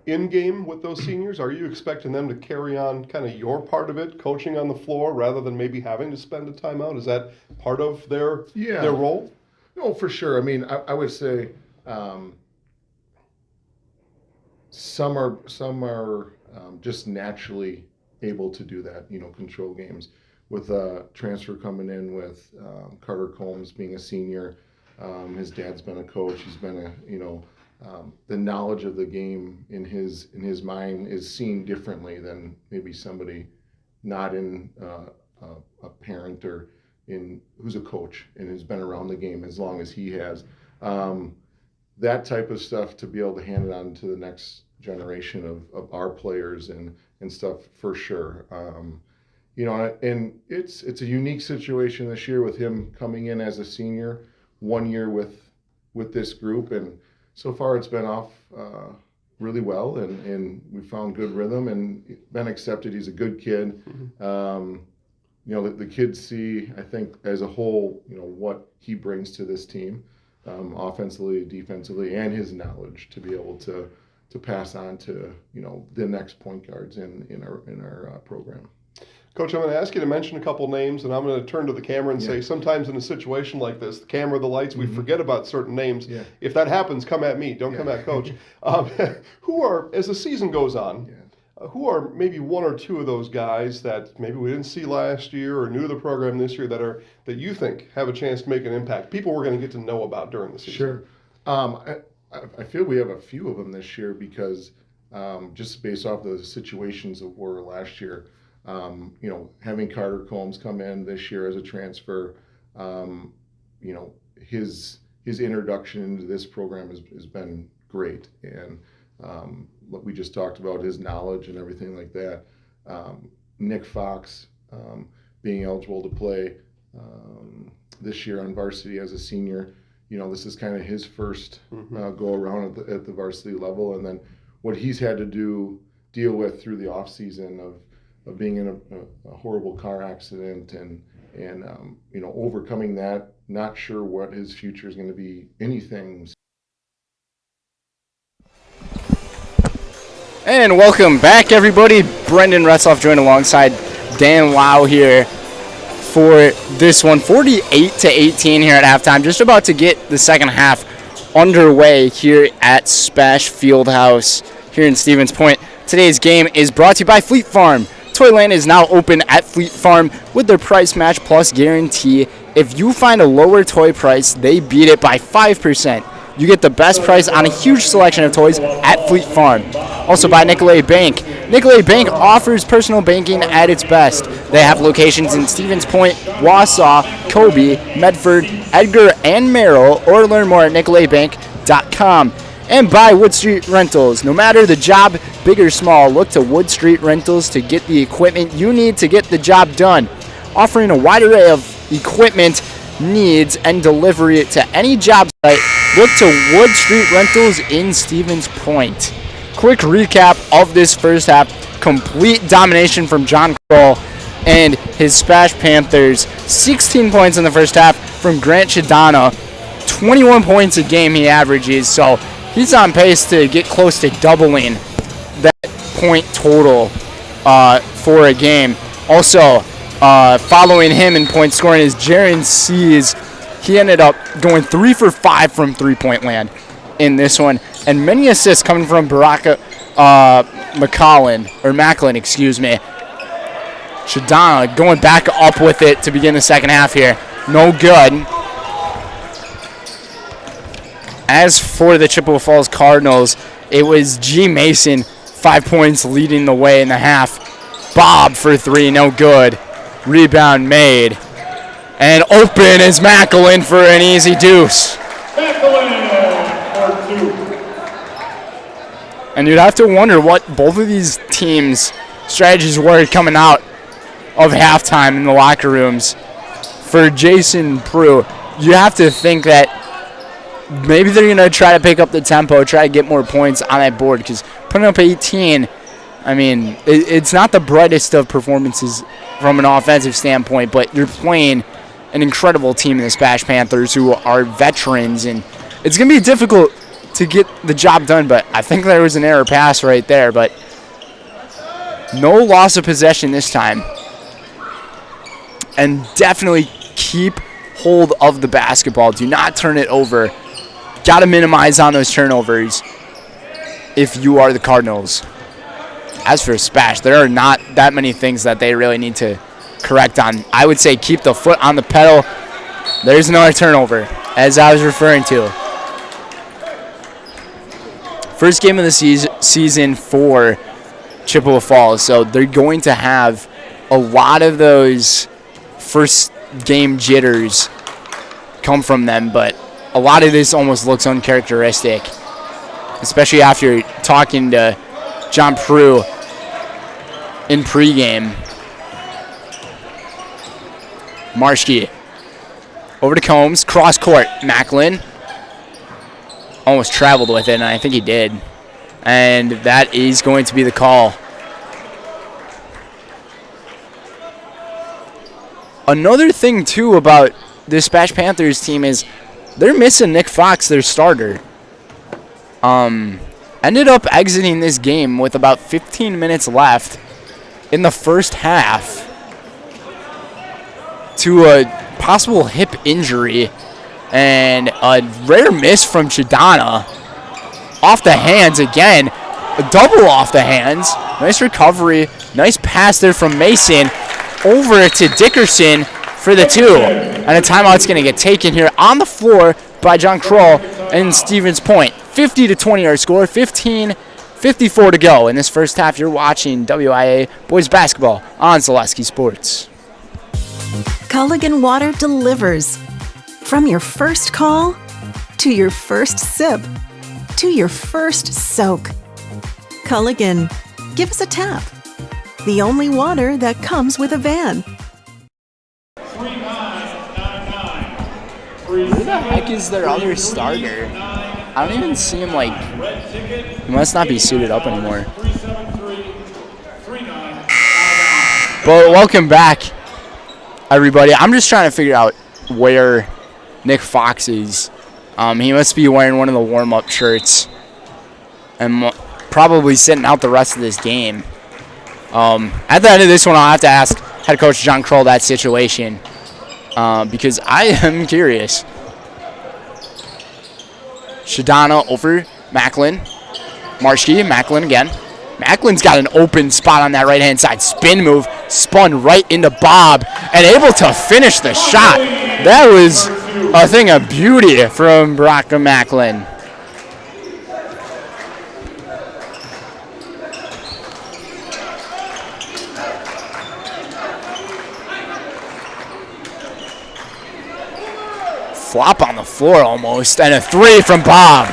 In game with those seniors, are you expecting them to carry on kind of your part of it, coaching on the floor, rather than maybe having to spend a timeout? Is that part of their role? No, for sure. I mean, I would say some are just naturally able to do that, control games. With a transfer coming in with Carter Combs being a senior, his dad's been a coach. He's been the knowledge of the game in his mind is seen differently than maybe somebody not in a parent or who's a coach and has been around the game as long as he has. That type of stuff, to be able to hand it on to the next generation of our players and stuff, for sure. And it's a unique situation this year with him coming in as a senior, 1 year with this group, and so far it's been off really well, and we found good rhythm and been accepted. He's a good kid, the kids see, I think, as a whole, what he brings to this team, offensively, defensively, and his knowledge to be able to pass on to, the next point guards in our program. Coach, I'm going to ask you to mention a couple names, and I'm going to turn to the camera and say, sometimes in a situation like this, the camera, the lights, we forget about certain names. Yeah. If that happens, come at me. Don't come at Coach. Who are, as the season goes on, who are maybe one or two of those guys that maybe we didn't see last year or new to the program this year that you think have a chance to make an impact? People we're going to get to know about during the season. Sure. I feel we have a few of them this year because just based off the situations that were last year, having Carter Combs come in this year as a transfer, his introduction into this program has been great. And what we just talked about, his knowledge and everything like that. Nick Fox being eligible to play this year on varsity as a senior. This is kind of his first go around at the varsity level, and then what he's had to deal with through the off season of being in a horrible car accident and overcoming that. Not sure what his future is going to be. Anything. And welcome back, everybody. Brendan Retzloff joined alongside Dan Lau here for this one. 48-18 here at halftime. Just about to get the second half underway here at SPASH Fieldhouse here in Stevens Point. Today's game is brought to you by Fleet Farm. Toyland is now open at Fleet Farm with their price match plus guarantee. If you find a lower toy price, they beat it by 5%. You get the best price on a huge selection of toys at Fleet Farm. Also by Nicolay Bank. Nicolay Bank offers personal banking at its best. They have locations in Stevens Point, Wausau, Kobe, Medford, Edgar, and Merrill, or learn more at nicolaybank.com. And by Wood Street Rentals. No matter the job, big or small, look to Wood Street Rentals to get the equipment you need to get the job done. Offering a wide array of equipment needs and delivery it to any job site, look to Wood Street Rentals in Stevens Point. Quick recap of this first half. Complete domination from John Kroll and his SPASH Panthers. 16 points in the first half from Grant Shadana. 21 points a game he averages, so he's on pace to get close to doubling that point total for a game. Also, following him in point scoring is Jaron Seas. He ended up going 3 for 5 from three-point land in this one. And many assists coming from Baraka Macklin, excuse me. Shadana going back up with it to begin the second half here. No good. As for the Chippewa Falls Cardinals, it was G. Mason, 5 points leading the way in the half. Bob for 3, no good. Rebound made. And open is Macklin for an easy deuce. And you'd have to wonder what both of these teams' strategies were coming out of halftime in the locker rooms. For Jason Prue, you have to think that maybe they're going to try to pick up the tempo, try to get more points on that board, because putting up 18, I mean, it's not the brightest of performances from an offensive standpoint, but you're playing an incredible team in the SPASH Panthers who are veterans, and it's going to be difficult to get the job done, but I think there was an error pass right there, but no loss of possession this time. And definitely keep hold of the basketball. Do not turn it over. Got to minimize on those turnovers if you are the Cardinals. As for SPASH, there are not that many things that they really need to correct on. I would say keep the foot on the pedal. There's another turnover, as I was referring to. First game of the season for Chippewa Falls, so they're going to have a lot of those first game jitters come from them, but a lot of this almost looks uncharacteristic, especially after talking to John Prue in pregame. Marshke over to Combs, cross court. Macklin almost traveled with it, and I think he did. And that is going to be the call. Another thing, too, about this SPASH Panthers team is they're missing Nick Fox, their starter. Ended up exiting this game with about 15 minutes left in the first half to a possible hip injury and a rare miss from Chidana. Off the hands again, a double off the hands. Nice recovery, nice pass there from Mason over to Dickerson for the 2. And a timeout's going to get taken here on the floor by John Kroll and Stevens Point. 50-20 our score, 15:54 to go in this first half. You're watching WIAA boys basketball on Zaleski Sports. Culligan Water delivers. From your first call, to your first sip, to your first soak. Culligan, give us a tap. The only water that comes with a van. Who the heck is their other starter? I don't even see him, like, he must not be suited up anymore. But welcome back, everybody. I'm just trying to figure out where Nick Fox is. He must be wearing one of the warm-up shirts and probably sitting out the rest of this game. At the end of this one, I'll have to ask head coach John Kroll that situation because I am curious. Shadana over Macklin. Marshke, Macklin again. Macklin's got an open spot on that right-hand side. Spin move, spun right into Bob, and able to finish the shot. That was a thing of beauty from Baraka Macklin. Flop on the floor almost, and a 3 from Bob.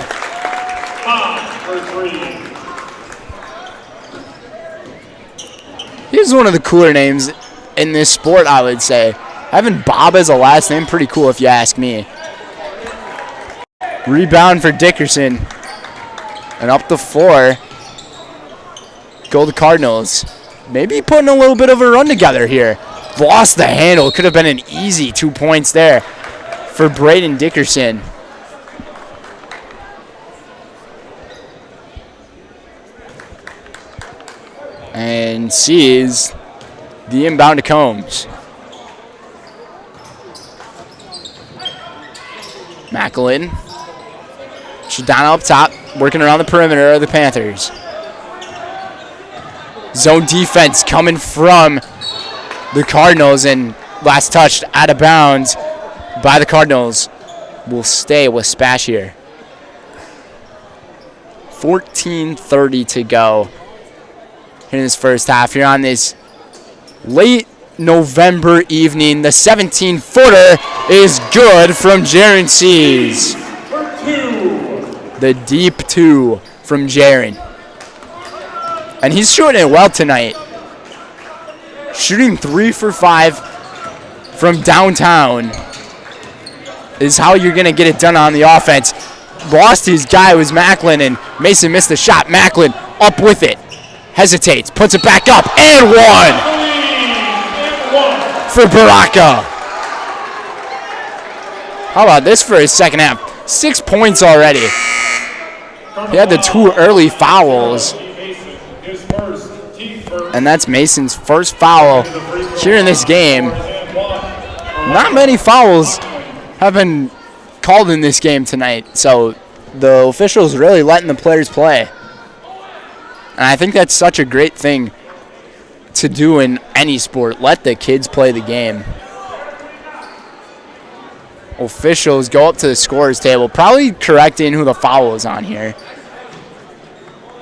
He's one of the cooler names in this sport, I would say. Having Bob as a last name, pretty cool if you ask me. Rebound for Dickerson. And up the floor go the Cardinals. Maybe putting a little bit of a run together here. Lost the handle. Could have been an easy 2 points there for Braden Dickerson. And sees the inbound to Combs. Macklin. Shadana up top, working around the perimeter of the Panthers. Zone defense coming from the Cardinals, and last touched out of bounds by the Cardinals. Will stay with SPASH here. 14:30 to go in this first half here on this late November evening. The 17-footer is good from Jaron Seas. The deep 2 from Jaron. And he's shooting it well tonight. Shooting 3 for 5 from downtown is how you're going to get it done on the offense. Lost his guy was Macklin, and Mason missed the shot. Macklin up with it. Hesitates, puts it back up, and 1 for Baraka. How about this for his second half? 6 points already. He had the 2 early fouls. And that's Mason's first foul here in this game. Not many fouls have been called in this game tonight, so the officials really letting the players play. And I think that's such a great thing to do in any sport. Let the kids play the game. Officials go up to the scorer's table, probably correcting who the foul is on here.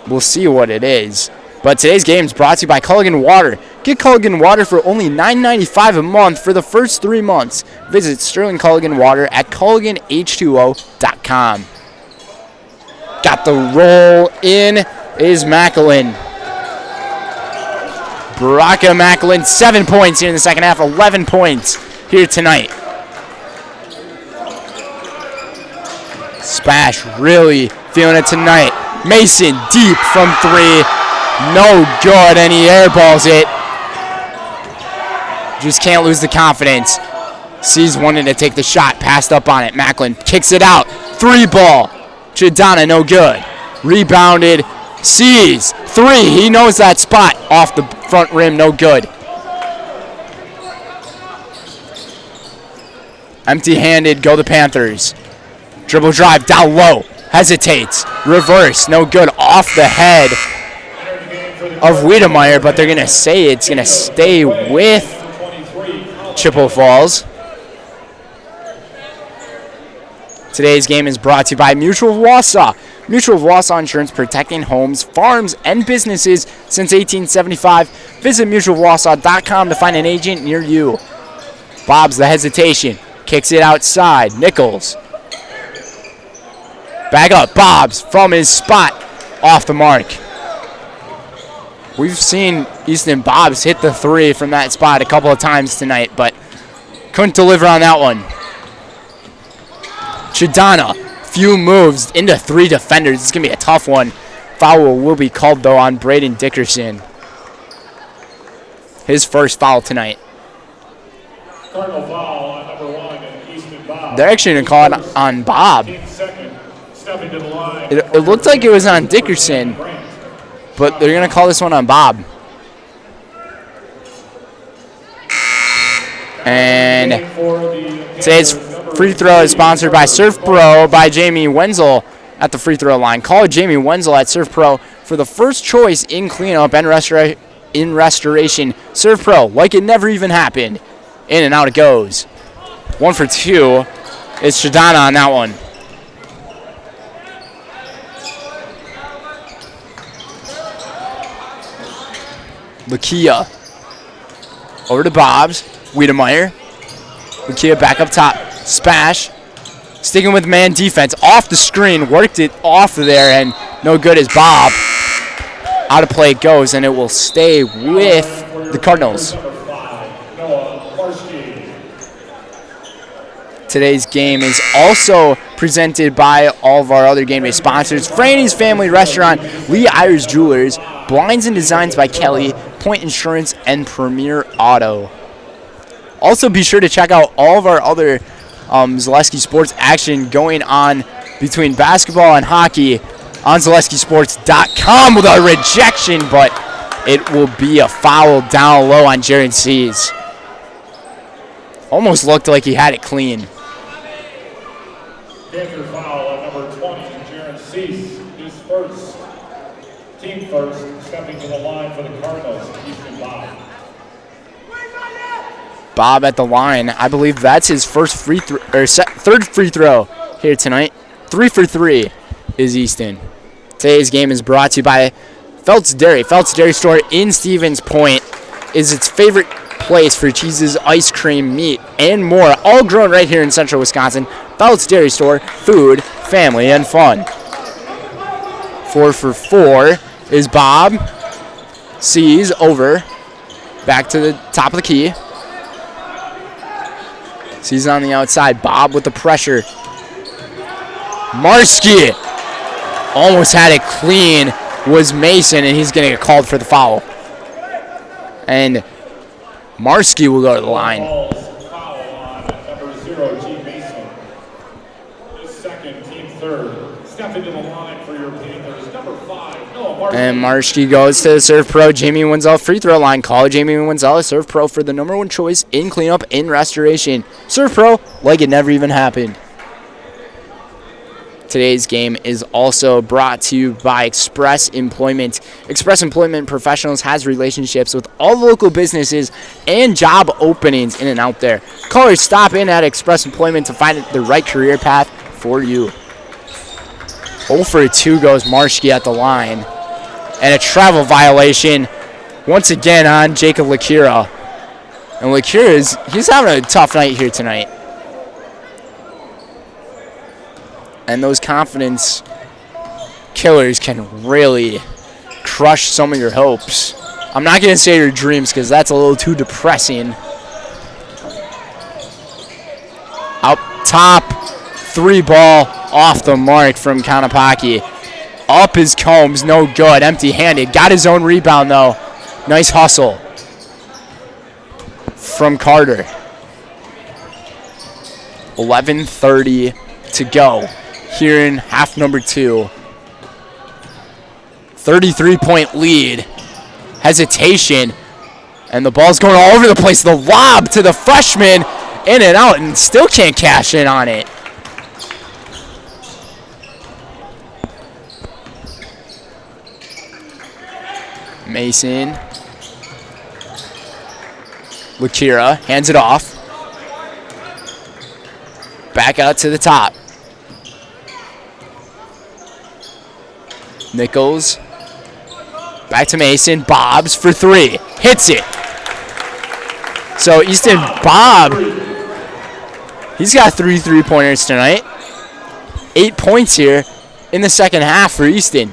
We'll see what it is. But today's game is brought to you by Culligan Water. Get Culligan Water for only $9.95 a month for the first 3 months. Visit Sterling Culligan Water at CulliganH2O.com. Got the roll in is Macklin. Baraka Macklin, 7 points here in the second half, 11 points here tonight. SPASH really feeling it tonight. Mason deep from 3. No good, and he airballs it. Just can't lose the confidence. Sees wanting to take the shot. Passed up on it. Macklin kicks it out. 3-ball. Chidana, no good. Rebounded. Sees. 3. He knows that spot. Off the front rim, no good. Empty-handed, go the Panthers. Dribble drive, down low. Hesitates. Reverse, no good. Off the head of Wiedemeyer, but they're going to say it's going to stay with Chippewa Falls. Today's game is brought to you by Mutual of Wausau. Mutual of Wausau Insurance, protecting homes, farms, and businesses since 1875. Visit mutualofwausau.com to find an agent near you. Bob's the hesitation. Kicks it outside. Nichols. Back up. Bob's from his spot. Off the mark. We've seen Easton Bob's hit the 3 from that spot a couple of times tonight, but couldn't deliver on that one. Chidana, few moves into 3 defenders. It's going to be a tough one. Foul will be called, though, on Braden Dickerson. His first foul tonight. Cardinal foul on number 1, Easton Bob. They're actually going to call it on Bob. It looked like it was on Dickerson, but they're going to call this one on Bob. And today's free throw is sponsored by Surf Pro by Jamie Wenzel at the free throw line. Call Jamie Wenzel at Surf Pro for the first choice in cleanup and restoration. Surf Pro, like it never even happened. In and out it goes. 1 for 2 is Shadana on that one. Lakia over to Bob's. Wiedemeyer. Lakia back up top. Spash. Sticking with man defense. Off the screen. Worked it off there, and no good as Bob. Out of play it goes, and it will stay with the Cardinals. Today's game is also presented by all of our other game day sponsors. Franny's Family Restaurant, Lee Ayers Jewelers, Blinds and Designs by Kelly, Point Insurance, and Premier Auto. Also be sure to check out all of our other Zaleski Sports action going on between basketball and hockey on ZaleskiSports.com with a rejection, but it will be a foul down low on Jared Seas. Almost looked like he had it clean. Panther foul at number 20, Jared Cease, his first, team first, stepping to the line for the Cardinals, Easton Bob. Bob at the line. I believe that's his first free throw, or third free throw here tonight. 3 for 3 is Easton. Today's game is brought to you by Felt's Dairy. Felt's Dairy Store in Stevens Point is its favorite place for cheeses, ice cream, meat, and more, all grown right here in central Wisconsin. Felt's Dairy Store, food, family, and fun. 4 for 4 is Bob. Sees over. Back to the top of the key. Sees on the outside. Bob with the pressure. Marski almost had it clean. Was Mason, and he's going to get called for the foul. And Marski will go to the line. Foul on number 0, G. Mason. His second, team third. Stepping to the line for your Panthers, number 5, Noah Marski. And Marski goes to the Surf Pro Jamie Wenzel free throw line. Call Jamie Wenzel, Surf Pro, for the number 1 choice in cleanup and restoration. Surf Pro, like it never even happened. Today's game is also brought to you by Express Employment. Express Employment Professionals has relationships with all the local businesses and job openings in and out there. Call or stop in at Express Employment to find the right career path for you. 0 for 2 goes Marski at the line. And a travel violation once again on Jacob Lakira. And Lakira, he's having a tough night here tonight. And those confidence killers can really crush some of your hopes. I'm not going to say your dreams because that's a little too depressing. Up top, 3-ball off the mark from Kanapaki. Up is Combs, no good, empty-handed. Got his own rebound, though. Nice hustle. from Carter. 11:30 to go here in half number 2. 33-point lead. Hesitation. And the ball's going all over the place. The lob to the freshman. In and out, and still can't cash in on it. Mason. Lakira hands it off. Back out to the top. Nichols. Back to Mason. Bobs for 3. Hits it. So Easton Bob, he's got 3 3-pointers tonight. 8 points here in the second half for Easton.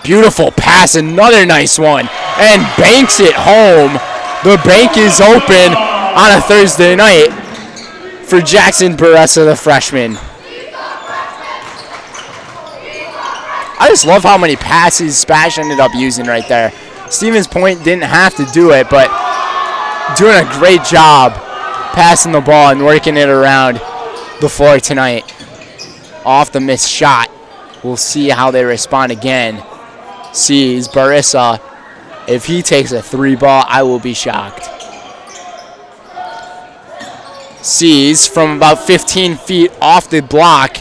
Beautiful pass, another nice one. And banks it home. The bank is open on a Thursday night for Jackson Baressa, the freshman. I just love how many passes SPASH ended up using right there. Stevens Point didn't have to do it, but doing a great job passing the ball and working it around the floor tonight. Off the missed shot. We'll see how they respond again. Sees Barissa. If he takes a 3 ball, I will be shocked. Sees from about 15 feet off the block.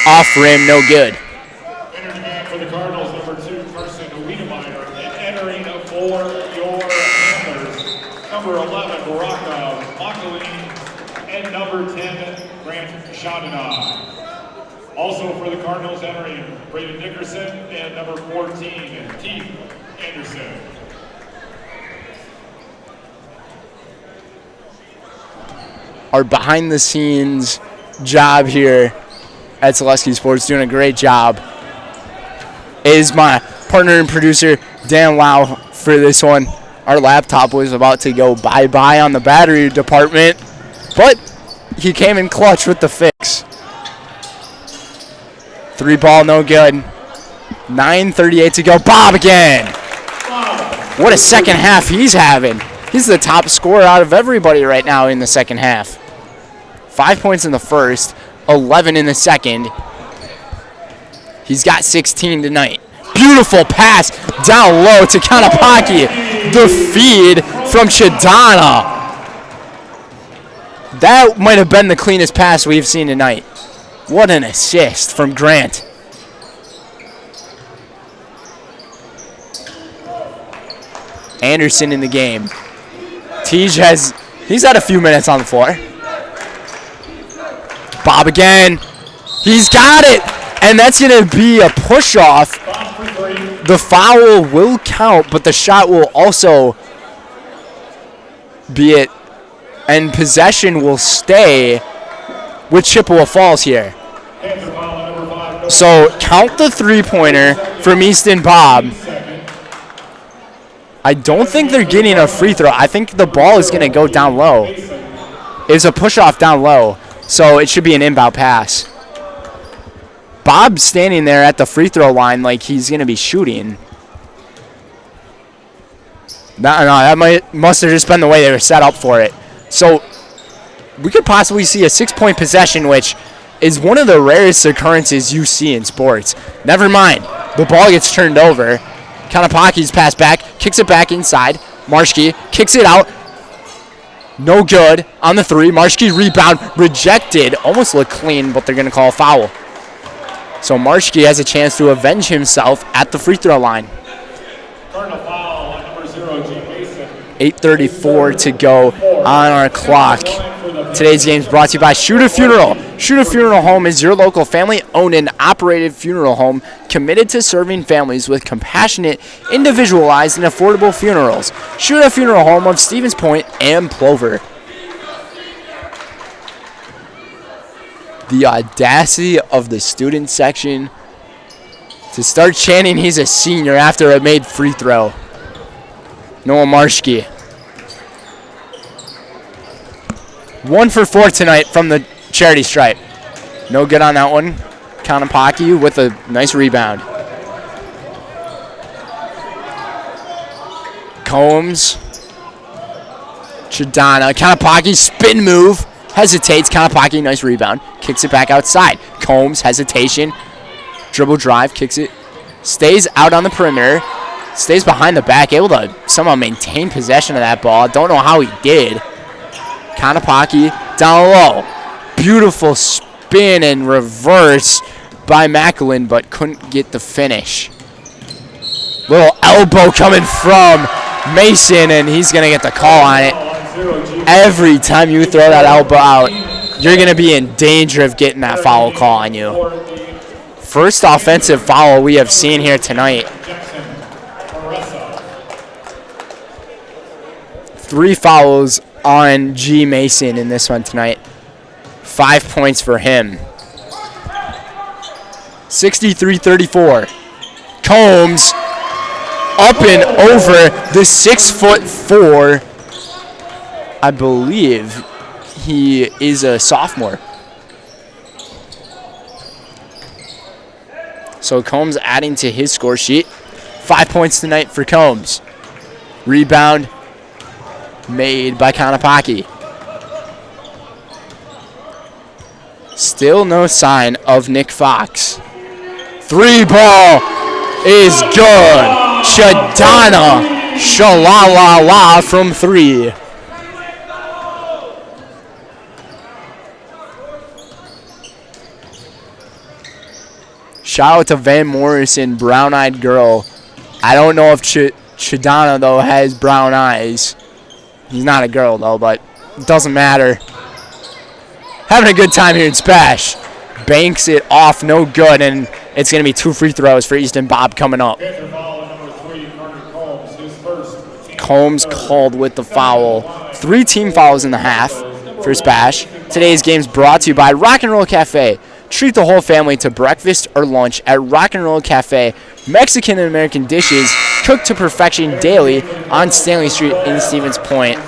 Off rim, no good. For the Cardinals, number 2, Carson Wiedemeyer, and entering for your Panthers, number 11, Baraka Makaline, and number 10, Grant Shodana. Also for the Cardinals, entering Braden Dickerson, and number 14, Keith Anderson. Our behind-the-scenes job here at Zaleski Sports, doing a great job, is my partner and producer, Dan Lau, for this one. Our laptop was about to go bye-bye on the battery department, but he came in clutch with the fix. 3 ball, no good. 9:38 to go. Bob again. What a second half he's having. He's the top scorer out of everybody right now in the second half. 5 points in the first, 11 in the second. He's got 16 tonight. Beautiful pass down low to Kanapaki. The feed from Chidana. That might have been the cleanest pass we've seen tonight. What an assist from Grant. Anderson in the game. Tej he's had a few minutes on the floor. Bob again. He's got it. And that's going to be a push-off. The foul will count, but the shot will also be it. And possession will stay with Chippewa Falls here. So count the 3-pointer from Easton Bob. I don't think they're getting a free throw. I think the ball is going to go down low. It's a push-off down low, so it should be an inbound pass. Bob's standing there at the free throw line like he's going to be shooting. No, that must have just been the way they were set up for it. So we could possibly see a 6-point possession, which is one of the rarest occurrences you see in sports. Never mind. The ball gets turned over. Kanapaki's pass back, kicks it back inside. Marshke kicks it out. No good on the 3. Marshke rebound, rejected. Almost looked clean, but they're going to call a foul. So Marshke has a chance to avenge himself at the free throw line. 8:34 to go on our clock. Today's game is brought to you by Shooter Funeral. Shooter Funeral Home is your local family-owned and operated funeral home committed to serving families with compassionate, individualized, and affordable funerals. Shooter Funeral Home of Stevens Point and Plover. The audacity of the student section to start chanting he's a senior after a made free throw. Noah Marshke. 1 for 4 tonight from the charity stripe. No good on that one. Kanapaki with a nice rebound. Combs Chidana, Kanapaki, spin move, hesitates. Kanapaki, nice rebound, kicks it back outside. Combs, hesitation, dribble drive, kicks it, stays out on the perimeter, stays behind the back, able to somehow maintain possession of that ball. Don't know how he did. Kanapaki down low, beautiful spin and reverse by Macklin, but couldn't get the finish. Little elbow coming from Mason, and he's going to get the call on it. Every time you throw that elbow out, you're going to be in danger of getting that foul call on you. First offensive foul we have seen here tonight. 3 fouls on G. Mason in this one tonight. 5 points for him. 63-34. Combs up and over the 6'4". I believe he is a sophomore. So Combs adding to his score sheet. 5 points tonight for Combs. Rebound made by Kanapaki. Still no sign of Nick Fox. 3 ball is good. Chidana, sha-la-la-la from 3. Shout out to Van Morrison, brown-eyed girl. I don't know if Chidana, though, has brown eyes. He's not a girl, though, but it doesn't matter. Having a good time here in SPASH. Banks it off, no good, and it's going to be 2 free throws for Easton Bob coming up. Combs called with the foul. 3 team fouls in the half for SPASH. Today's game is brought to you by Rock and Roll Cafe. Treat the whole family to breakfast or lunch at Rock and Roll Cafe. Mexican and American dishes cooked to perfection daily on Stanley Street in Stevens Point.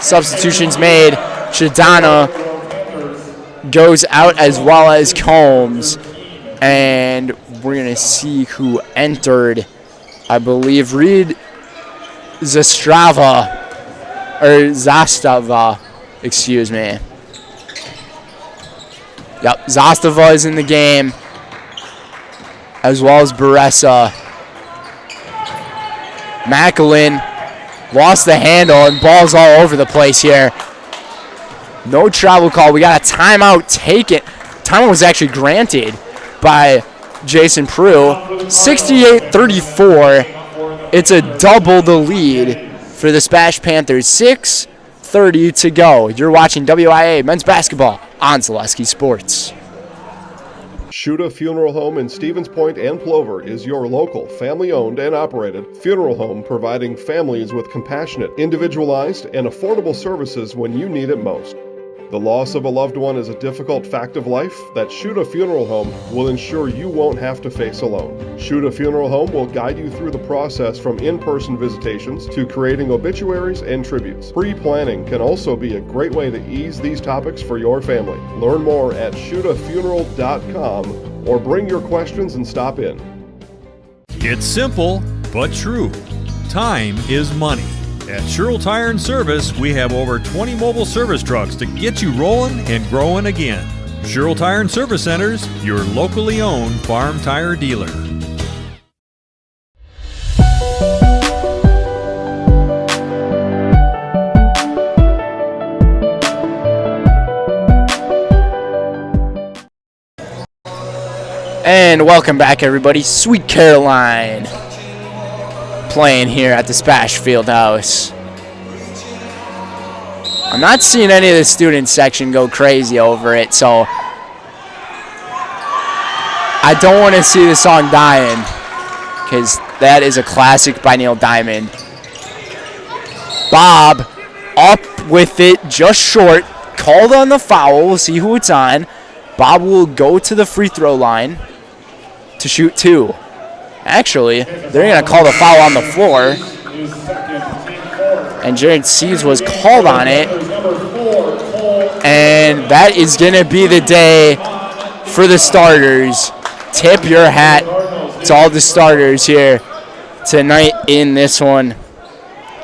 Substitutions made. Chidana goes out as well as Combs. And we're going to see who entered. I believe Reed Zastava, excuse me. Yep, Zastava is in the game, as well as Baressa. Macklin lost the handle, and ball's all over the place here. No travel call. We got a timeout taken. Timeout was actually granted by Jason Prue. 68-34. It's a double the lead for the SPASH Panthers. 6:30 to go. You're watching WIAA men's basketball on Zaleski Sports. Shuda Funeral Home in Stevens Point and Plover is your local, family-owned and operated funeral home providing families with compassionate, individualized, and affordable services when you need it most. The loss of a loved one is a difficult fact of life that Shuda Funeral Home will ensure you won't have to face alone. Shuda Funeral Home will guide you through the process from in-person visitations to creating obituaries and tributes. Pre-planning can also be a great way to ease these topics for your family. Learn more at shudafuneral.com or bring your questions and stop in. It's simple, but true. Time is money. At Sherrill Tire and Service, we have over 20 mobile service trucks to get you rolling and growing again. Sherrill Tire and Service Centers, your locally owned farm tire dealer. And welcome back, everybody. Sweet Caroline playing here at the SPASH Fieldhouse. I'm not seeing any of the student section go crazy over it, so I don't want to see the song dying, because that is a classic by Neil Diamond. Bob up with it, just short, called on the foul. We'll see who it's on. Bob will go to the free throw line to shoot 2. Actually, they're going to call the foul on the floor. And Jared Seeds was called on it. And that is going to be the day for the starters. Tip your hat to all the starters here tonight in this one.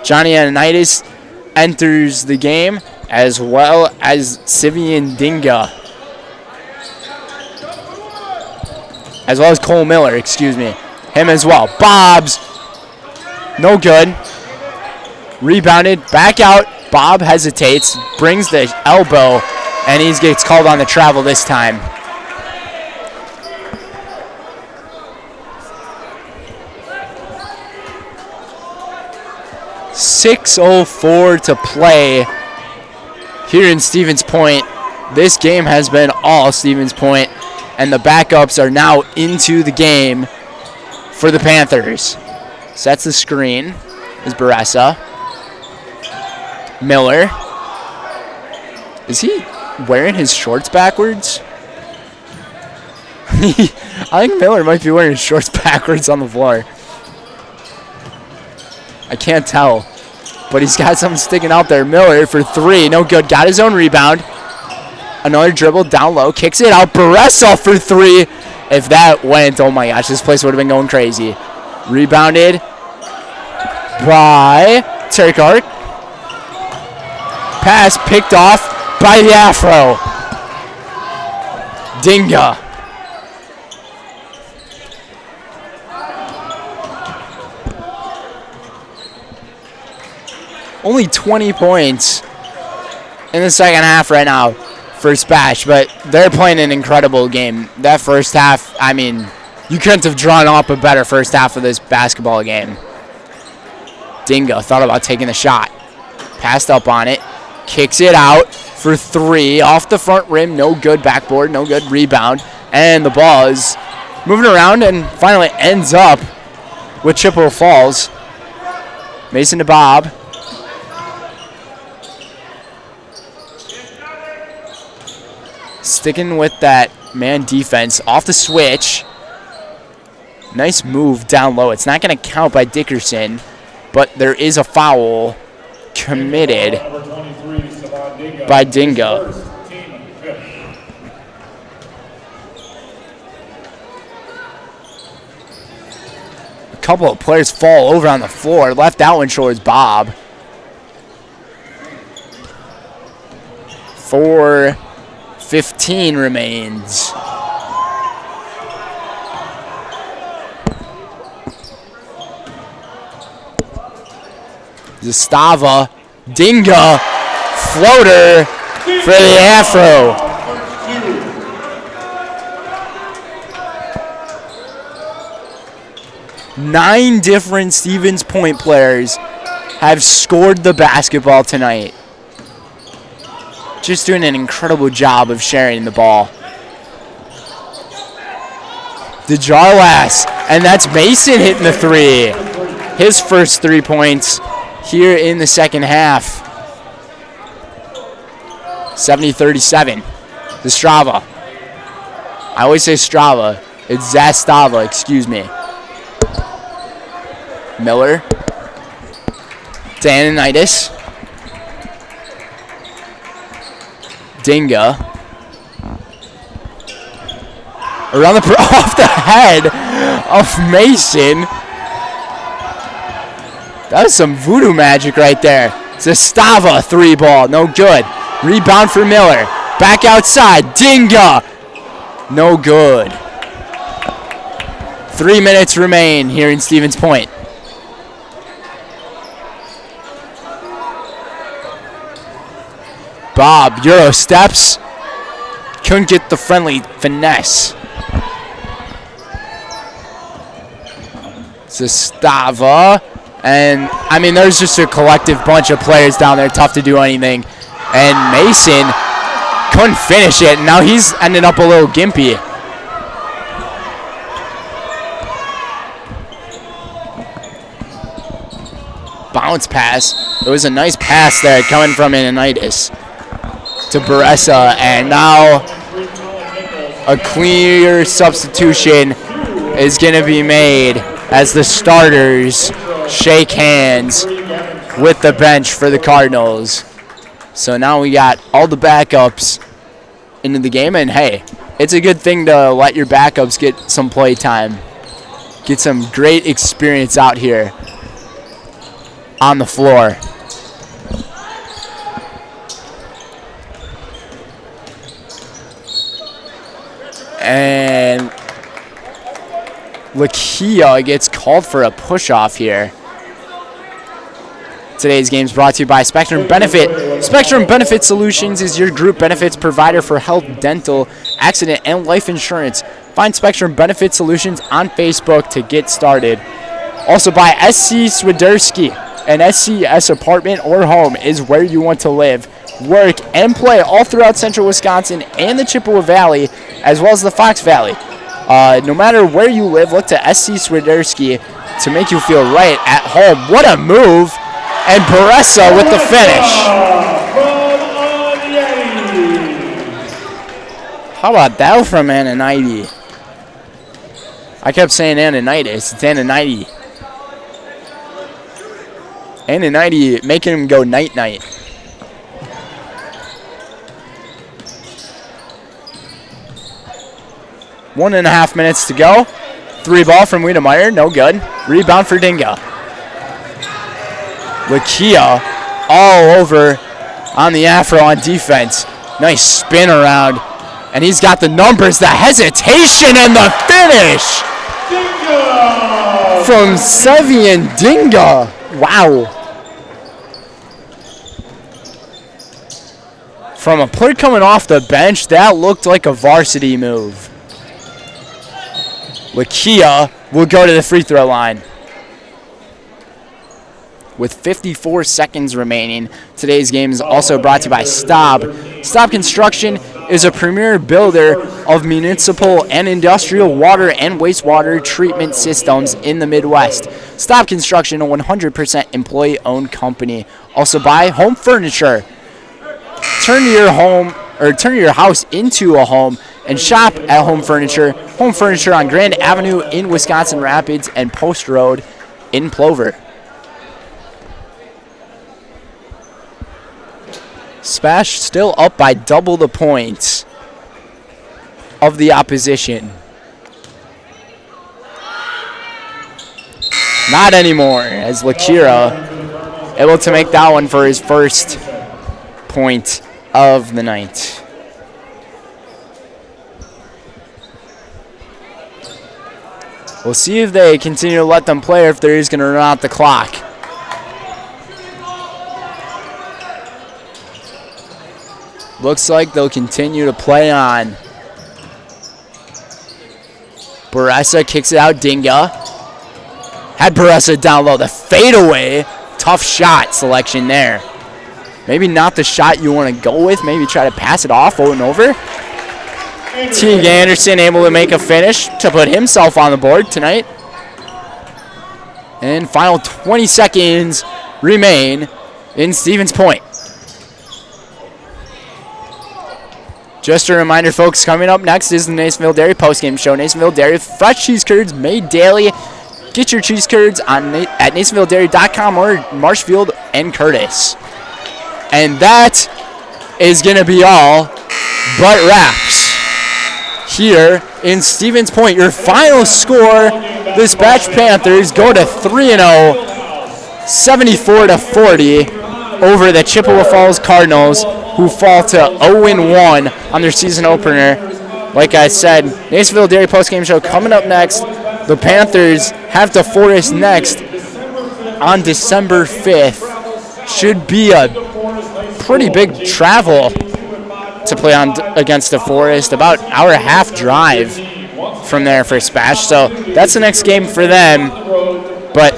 Johnny Anitis enters the game, as well as Sivian Dinga. As well as Cole Miller, excuse me. Him as well. Bob's no good. Rebounded, back out. Bob hesitates, brings the elbow, and he gets called on the travel this time. .6:04 to play here in Stevens Point. This game has been all Stevens Point, and the backups are now into the game for the Panthers. Sets the screen is Baressa. Miller. Is he wearing his shorts backwards? I think Miller might be wearing his shorts backwards on the floor. I can't tell, but he's got something sticking out there. Miller for three, no good. Got his own rebound. Another dribble down low, kicks it out. Baressa for three. If that went, oh my gosh, this place would have been going crazy. Rebounded by Terkark. Pass picked off by the Afro. Dinga. Only 20 points in the second half right now for SPASH, but they're playing an incredible game. That first half, I mean, you couldn't have drawn up a better first half of this basketball game. Dinga thought about taking the shot. Passed up on it. Kicks it out for three. Off the front rim. No good. Backboard. No good. Rebound. And the ball is moving around and finally ends up with Chippewa Falls. Mason to Bob. Sticking with that man defense. Off the switch. Nice move down low. It's not going to count by Dickerson, but there is a foul committed by Dinga. A couple of players fall over on the floor. Left out one short is Bob. 4:15 remains. Zastava, Dinga, floater for the Afro. Nine different Stevens Point players have scored the basketball tonight. Just doing an incredible job of sharing the ball. DeJarlas, and that's Mason hitting the three. His first 3 points here in the second half. 70-37. Zastrava. I always say Strava. It's Zastava, excuse me. Miller. Danonitis. Dinga. Around the off the head of Mason. That was some voodoo magic right there. Zastava, three ball, no good. Rebound for Miller. Back outside, Dinga. No good. 3 minutes remain here in Stevens Point. Bob, Euro steps. Couldn't get the friendly finesse. Zastava. And, I mean, there's just a collective bunch of players down there, tough to do anything. And Mason couldn't finish it. Now he's ended up a little gimpy. Bounce pass. It was a nice pass there coming from Anitis to Baressa. And now a clear substitution is going to be made as the starters shake hands with the bench for the Cardinals. So now we got all the backups into the game, and hey, it's a good thing to let your backups get some play time. Get some great experience out here on the floor. And Lakia gets called for a push-off here. Today's game is brought to you by Spectrum Benefit. Spectrum Benefit Solutions is your group benefits provider for health, dental, accident, and life insurance. Find Spectrum Benefit Solutions on Facebook to get started. Also by SC Swiderski. An SCS apartment or home is where you want to live, work, and play all throughout central Wisconsin and the Chippewa Valley, as well as the Fox Valley. No matter where you live, look to SC Swiderski to make you feel right at home. What a move! And Baressa with the finish. How about that from Ananite? I kept saying Ananitis. It's Ananite. Ananite making him go night-night. One and a half minutes to go. 3 ball from Wiedemeyer. No good. Rebound for Dinga. Lakia all over on the afro on defense. Nice spin around. And he's got the numbers, the hesitation, and the finish from Sevian Dinga. Wow. From a player coming off the bench, that looked like a varsity move. Lakia will go to the free throw line. With 54 seconds remaining, today's game is also brought to you by Staub. Staub Construction is a premier builder of municipal and industrial water and wastewater treatment systems in the Midwest. Staub Construction, a 100% employee-owned company. Also by Home Furniture. Turn your house into a home and shop at Home Furniture. Home Furniture on Grand Avenue in Wisconsin Rapids and Post Road in Plover. SPASH still up by double the points of the opposition. Not anymore, as Lakira able to make that one for his first point of the night. We'll see if they continue to let them play or if they're just going to run out the clock. Looks like they'll continue to play on. Baressa kicks it out. Dinga. Had Baressa down low. The fadeaway. Tough shot selection there. Maybe not the shot you want to go with. Maybe try to pass it off over and over. Teague Anderson able to make a finish to put himself on the board tonight. And final 20 seconds remain in Stevens Point. Just a reminder, folks, coming up next is the Nasonville Dairy postgame show. Nasonville Dairy, fresh cheese curds made daily. Get your cheese curds at NasonvilleDairy.com or Marshfield and Curtis. And that is going to be all but wraps here in Stevens Point. Your final score, the SPASH Panthers go to 3-0, 74-40 over the Chippewa Falls Cardinals, who fall to 0-1 on their season opener. Like I said, Nasonville Dairy postgame show coming up next. The Panthers have DeForest next on December 5th. Should be a pretty big travel to play on against DeForest. About an hour and a half drive from there for SPASH. So that's the next game for them. But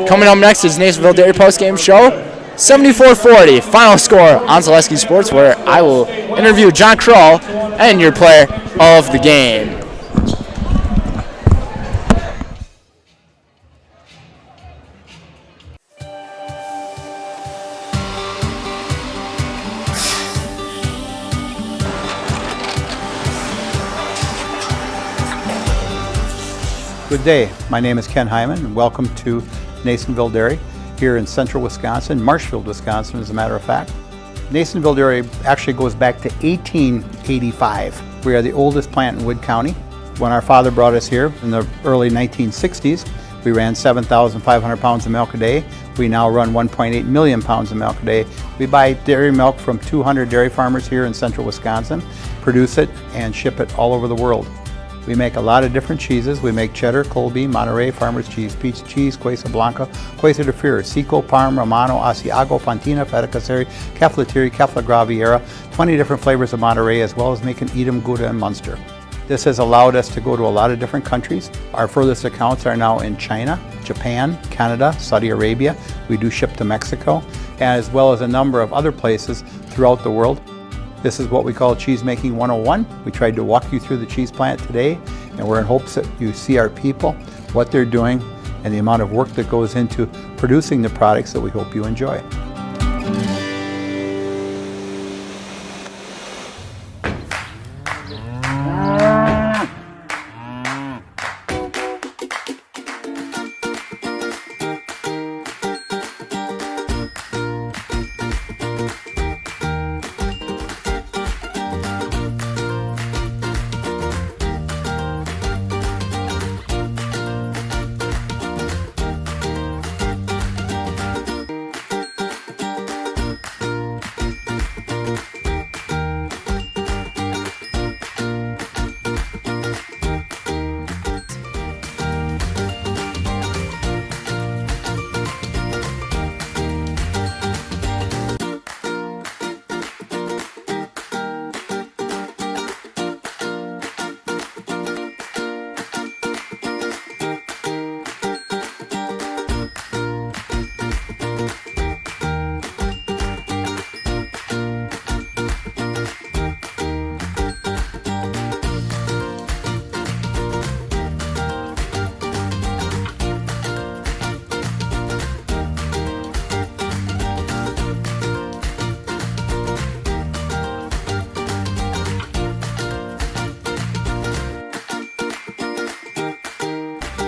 coming up next is Nasonville Dairy postgame show. 74-40, final score on Zaleski Sports, where I will interview John Kroll and your player of the game. Good day. My name is Ken Hyman, and welcome to Nasonville Dairy here in central Wisconsin, Marshfield, Wisconsin, as a matter of fact. Nasonville Dairy actually goes back to 1885. We are the oldest plant in Wood County. When our father brought us here in the early 1960s, We ran 7,500 pounds of milk a day. We now run 1.8 million pounds of milk a day. We buy dairy milk from 200 dairy farmers here in central Wisconsin, produce it, and ship it all over the world. We make a lot of different cheeses. We make cheddar, Colby, Monterey, Farmer's Cheese, Peach Cheese, Quesa Blanca, Quesa de Fury, Seco, Parm, Romano, Asiago, Fontina, Feta Caseri, Cafflatiri, Caffla Graviera, 20 different flavors of Monterey, as well as making Edam, Gouda, and Munster. This has allowed us to go to a lot of different countries. Our furthest accounts are now in China, Japan, Canada, Saudi Arabia. We do ship to Mexico, as well as a number of other places throughout the world. This is what we call Cheese Making 101. We tried to walk you through the cheese plant today, and we're in hopes that you see our people, what they're doing, and the amount of work that goes into producing the products that we hope you enjoy.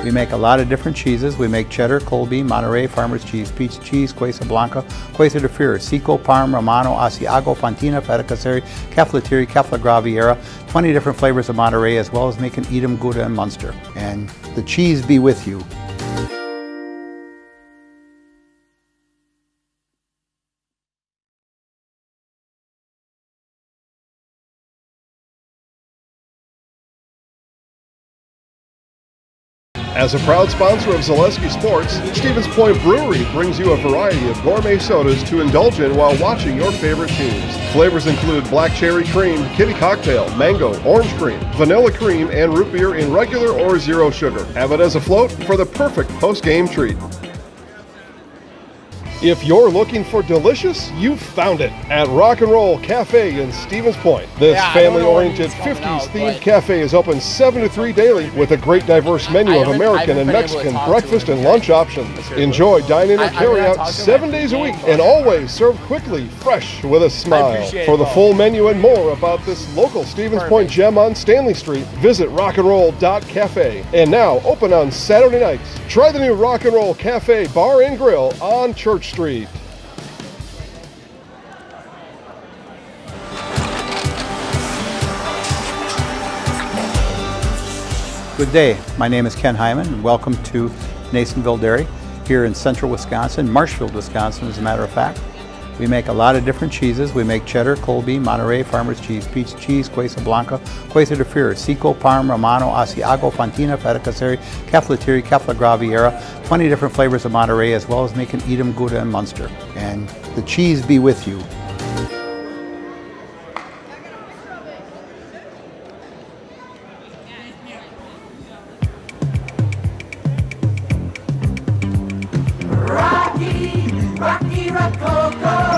We make a lot of different cheeses. We make cheddar, Colby, Monterey, Farmer's Cheese, Peach Cheese, Quesa Blanca, Quesa de Fury, Seco, Parm, Romano, Asiago, Fontina, Feta Caseri, Cafflatiri, Caffla Graviera, 20 different flavors of Monterey, as well as making Edam, Gouda, and Munster. And the cheese be with you. As a proud sponsor of Zaleski Sports, Stevens Point Brewery brings you a variety of gourmet sodas to indulge in while watching your favorite teams. Flavors include black cherry cream, kitty cocktail, mango, orange cream, vanilla cream, and root beer in regular or zero sugar. Have it as a float for the perfect post-game treat. If you're looking for delicious, you've found it at Rock and Roll Cafe in Stevens Point. This family-oriented 50s-themed cafe is open 7 to 3 daily with a great diverse menu of American and Mexican breakfast and lunch options. Enjoy dine-in or carry-out 7 days a week and always serve quickly, fresh, with a smile. For the full menu and more about this local Stevens Point gem on Stanley Street, visit rockandroll.cafe. And now open on Saturday nights. Try the new Rock and Roll Cafe Bar and Grill on Church Street. Good day. My name is Ken Hyman, and welcome to Nasonville Dairy here in central Wisconsin, Marshfield, Wisconsin, as a matter of fact. We make a lot of different cheeses. We make cheddar, Colby, Monterey, Farmer's Cheese, Peach Cheese, Quesa Blanca, Quesa de Fury, Seco, Parm, Romano, Asiago, Fontina, Feta Caseri, Cafflatiri, Caffla Graviera, 20 different flavors of Monterey, as well as making Edam, Gouda, and Munster. And the cheese be with you.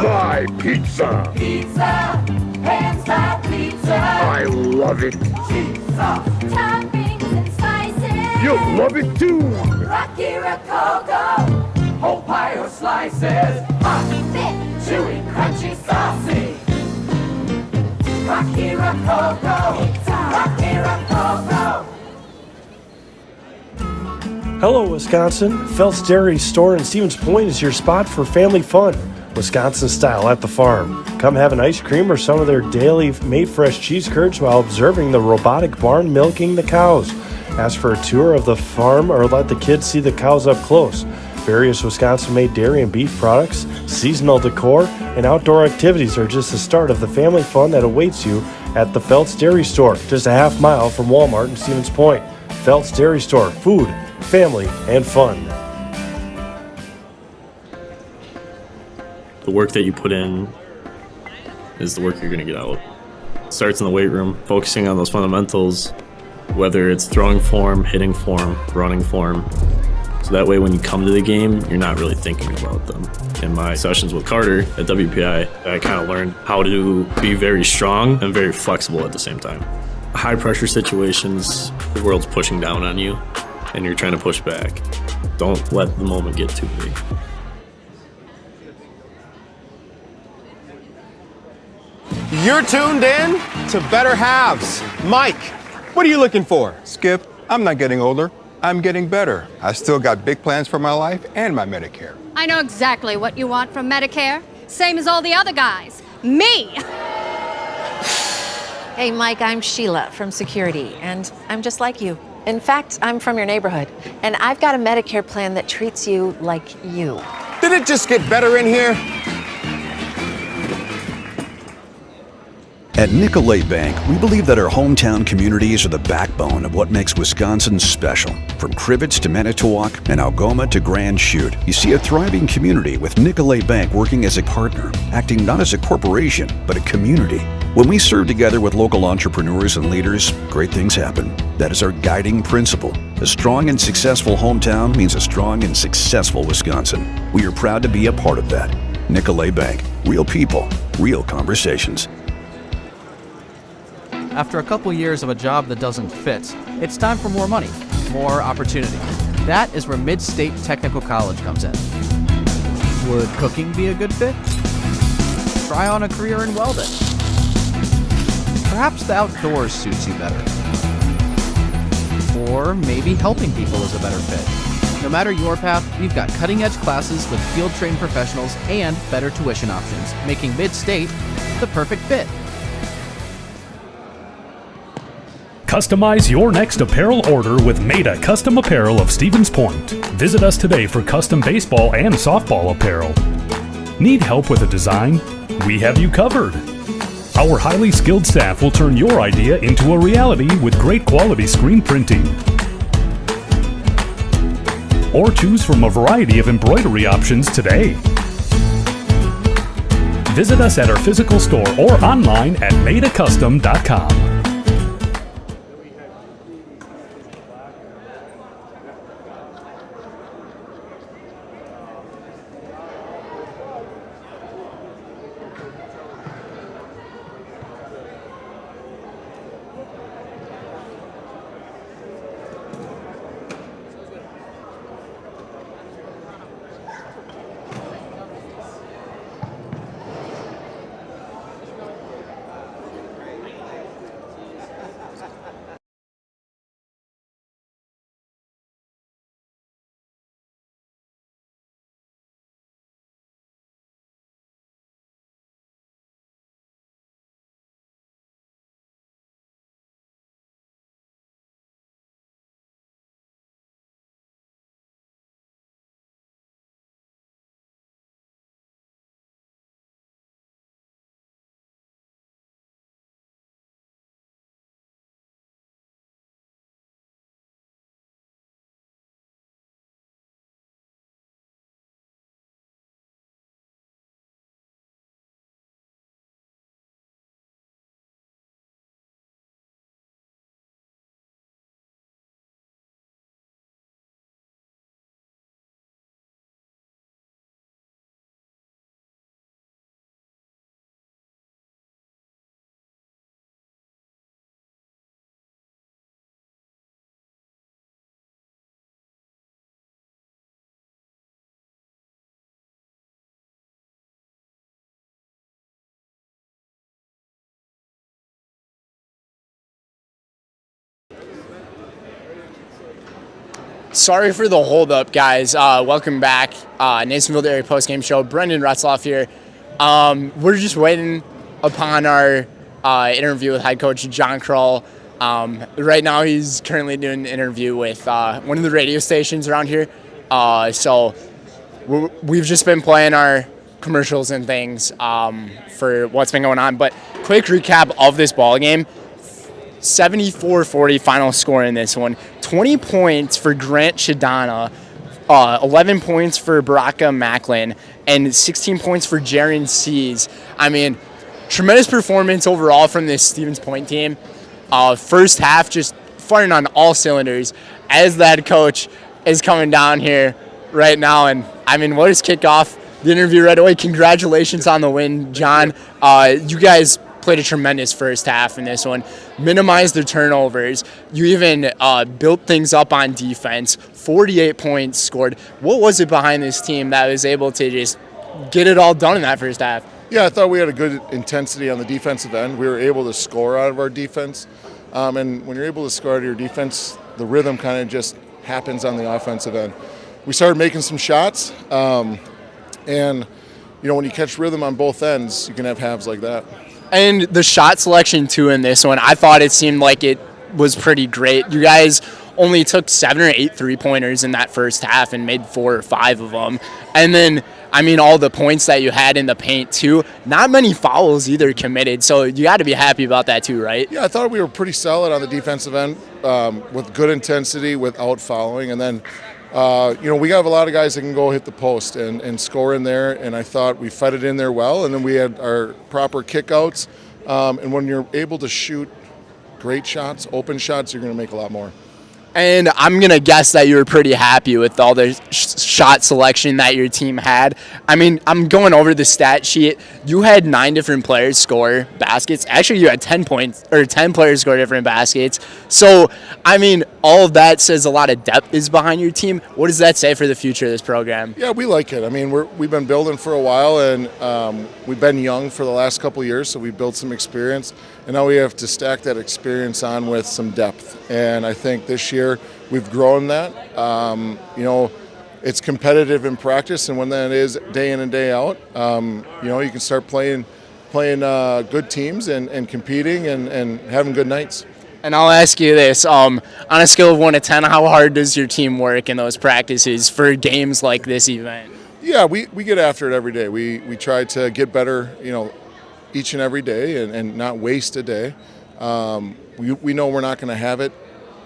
My pizza! Pizza! Hands down pizza! I love it! Cheese sauce, toppings and slices! You'll love it too! Rocky Rococo! Whole pie or slices! Hot, thick, chewy, crunchy, saucy! Rocky Rococo! Rocky Rococo! Hello, Wisconsin. Phelps Dairy Store in Stevens Point is your spot for family fun. Wisconsin style at the farm. Come have an ice cream or some of their daily made fresh cheese curds while observing the robotic barn milking the cows. Ask for a tour of the farm or let the kids see the cows up close. Various Wisconsin-made dairy and beef products, seasonal decor, and outdoor activities are just the start of the family fun that awaits you at the Feltz Dairy Store, just a half mile from Walmart in Stevens Point. Feltz Dairy Store, food, family, and fun. The work that you put in is the work you're going to get out. It starts in the weight room, focusing on those fundamentals, whether it's throwing form, hitting form, running form. So that way when you come to the game, you're not really thinking about them. In my sessions with Carter at WPI, I kind of learned how to be very strong and very flexible at the same time. High pressure situations, the world's pushing down on you and you're trying to push back. Don't let the moment get too big. You're tuned in to Better Halves. Mike, what are you looking for? Skip, I'm not getting older. I'm getting better. I still got big plans for my life and my Medicare. I know exactly what you want from Medicare. Same as all the other guys. Me! Hey, Mike, I'm Sheila from Security, and I'm just like you. In fact, I'm from your neighborhood, and I've got a Medicare plan that treats you like you. Did it just get better in here? At Nicolet Bank, we believe that our hometown communities are the backbone of what makes Wisconsin special. From Crivets to Manitowoc and Algoma to Grand Chute, you see a thriving community with Nicolet Bank working as a partner, acting not as a corporation, but a community. When we serve together with local entrepreneurs and leaders, great things happen. That is our guiding principle. A strong and successful hometown means a strong and successful Wisconsin. We are proud to be a part of that. Nicolet Bank. Real people, real conversations. After a couple years of a job that doesn't fit, it's time for more money, more opportunity. That is where Mid-State Technical College comes in. Would cooking be a good fit? Try on a career in welding. Perhaps the outdoors suits you better. Or maybe helping people is a better fit. No matter your path, we've got cutting-edge classes with field-trained professionals and better tuition options, making Mid-State the perfect fit. Customize your next apparel order with Maida Custom Apparel of Stevens Point. Visit us today for custom baseball and softball apparel. Need help with a design? We have you covered. Our highly skilled staff will turn your idea into a reality with great quality screen printing. Or choose from a variety of embroidery options today. Visit us at our physical store or online at maidacustom.com. Sorry for the hold-up, guys. Welcome back. Nasonville Dairy Postgame Show. Brendan Retzloff here. We're just waiting upon our interview with head coach John Kroll. Right now, he's currently doing an interview with one of the radio stations around here. So we've just been playing our commercials and things for what's been going on. But quick recap of this ball game. 74-40 final score in this one. 20 points for Grant Shadana, 11 points for Baraka Macklin, and 16 points for Jaron Seas. I mean, tremendous performance overall from this Stevens Point team. First half just firing on all cylinders as the head coach is coming down here right now. And I mean, we'll just kick off the interview right away. Congratulations on the win, John. You guys played a tremendous first half in this one. Minimized the turnovers. You even built things up on defense. 48 points scored. What was it behind this team that was able to just get it all done in that first half? Yeah, I thought we had a good intensity on the defensive end. We were able to score out of our defense. And when you're able to score out of your defense, the rhythm kind of just happens on the offensive end. We started making some shots. And, you know, when you catch rhythm on both ends, you can have halves like that. And the shot selection, too, in this one, I thought it seemed like it was pretty great. You guys only took 7 or 8 three-pointers in that first half and made 4 or 5 of them. And then, I mean, all the points that you had in the paint, too. Not many fouls either committed, so you got to be happy about that, too, right? Yeah, I thought we were pretty solid on the defensive end with good intensity without fouling. And then, you know, we have a lot of guys that can go hit the post and score in there, and I thought we fed it in there well. And then we had our proper kickouts. And when you're able to shoot great shots, open shots, you're going to make a lot more. And I'm going to guess that you were pretty happy with all the shot selection that your team had. I mean, I'm going over the stat sheet. You had 9 different players score baskets. Actually, you had 10 players score different baskets. So, I mean, all of that says a lot of depth is behind your team. What does that say for the future of this program? Yeah, we like it. I mean, we've been building for a while, and we've been young for the last couple of years, so we built some experience. And now we have to stack that experience on with some depth. And I think this year we've grown that. You know, it's competitive in practice, and when that is day in and day out, you know, you can start playing good teams and competing and having good nights. And I'll ask you this, on a scale of 1 to 10, how hard does your team work in those practices for games like this event? Yeah, we get after it every day. We try to get better, you know, each and every day and not waste a day. We know we're not going to have it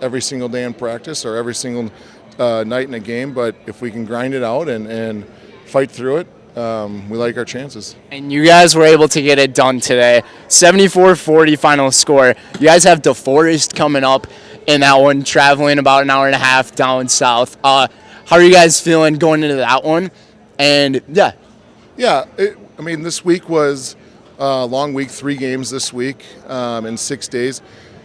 every single day in practice or every single night in a game, but if we can grind it out and fight through it, we like our chances. And you guys were able to get it done today. 74-40 final score. You guys have DeForest coming up in that one, traveling about an hour and a half down south. How are you guys feeling going into that one? And yeah, I mean, this week was a long week, 3 games this week in 6 days.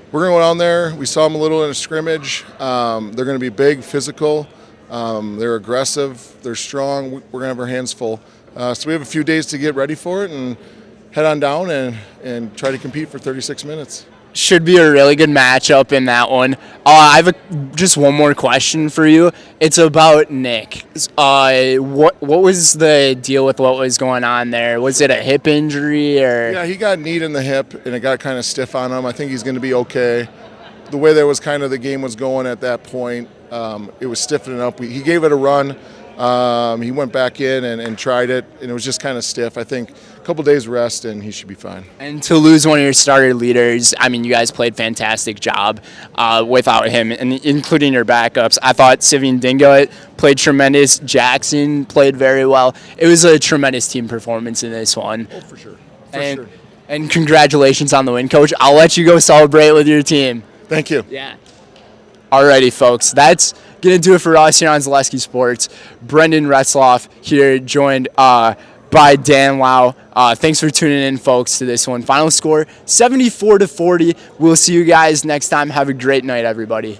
We're going to go down there. We saw them a little in a scrimmage. They're going to be big, physical. They're aggressive. They're strong. We're going to have our hands full. So we have a few days to get ready for it and head on down and try to compete for 36 minutes. Should be a really good matchup in that one. I have just one more question for you. It's about Nick. What was the deal with what was going on there? Was it a hip injury or? Yeah, he got kneed in the hip and it got kind of stiff on him. I think he's going to be okay. The way that was kind of the game was going at that point, it was stiffening up. He gave it a run. He went back in and tried it, and it was just kind of stiff. I think a couple days rest, and he should be fine. And to lose one of your starter leaders, I mean, you guys played fantastic job without him, and including your backups. I thought Sivian Dingo played tremendous. Jackson played very well. It was a tremendous team performance in this one. Oh, for sure. And congratulations on the win, Coach. I'll let you go celebrate with your team. Thank you. Yeah. Alrighty, folks. That's going to do it for us here on Zaleski Sports. Brendan Retzloff here, joined by Dan Lau. Thanks for tuning in, folks, to this one. Final score, 74-40. We'll see you guys next time. Have a great night, everybody.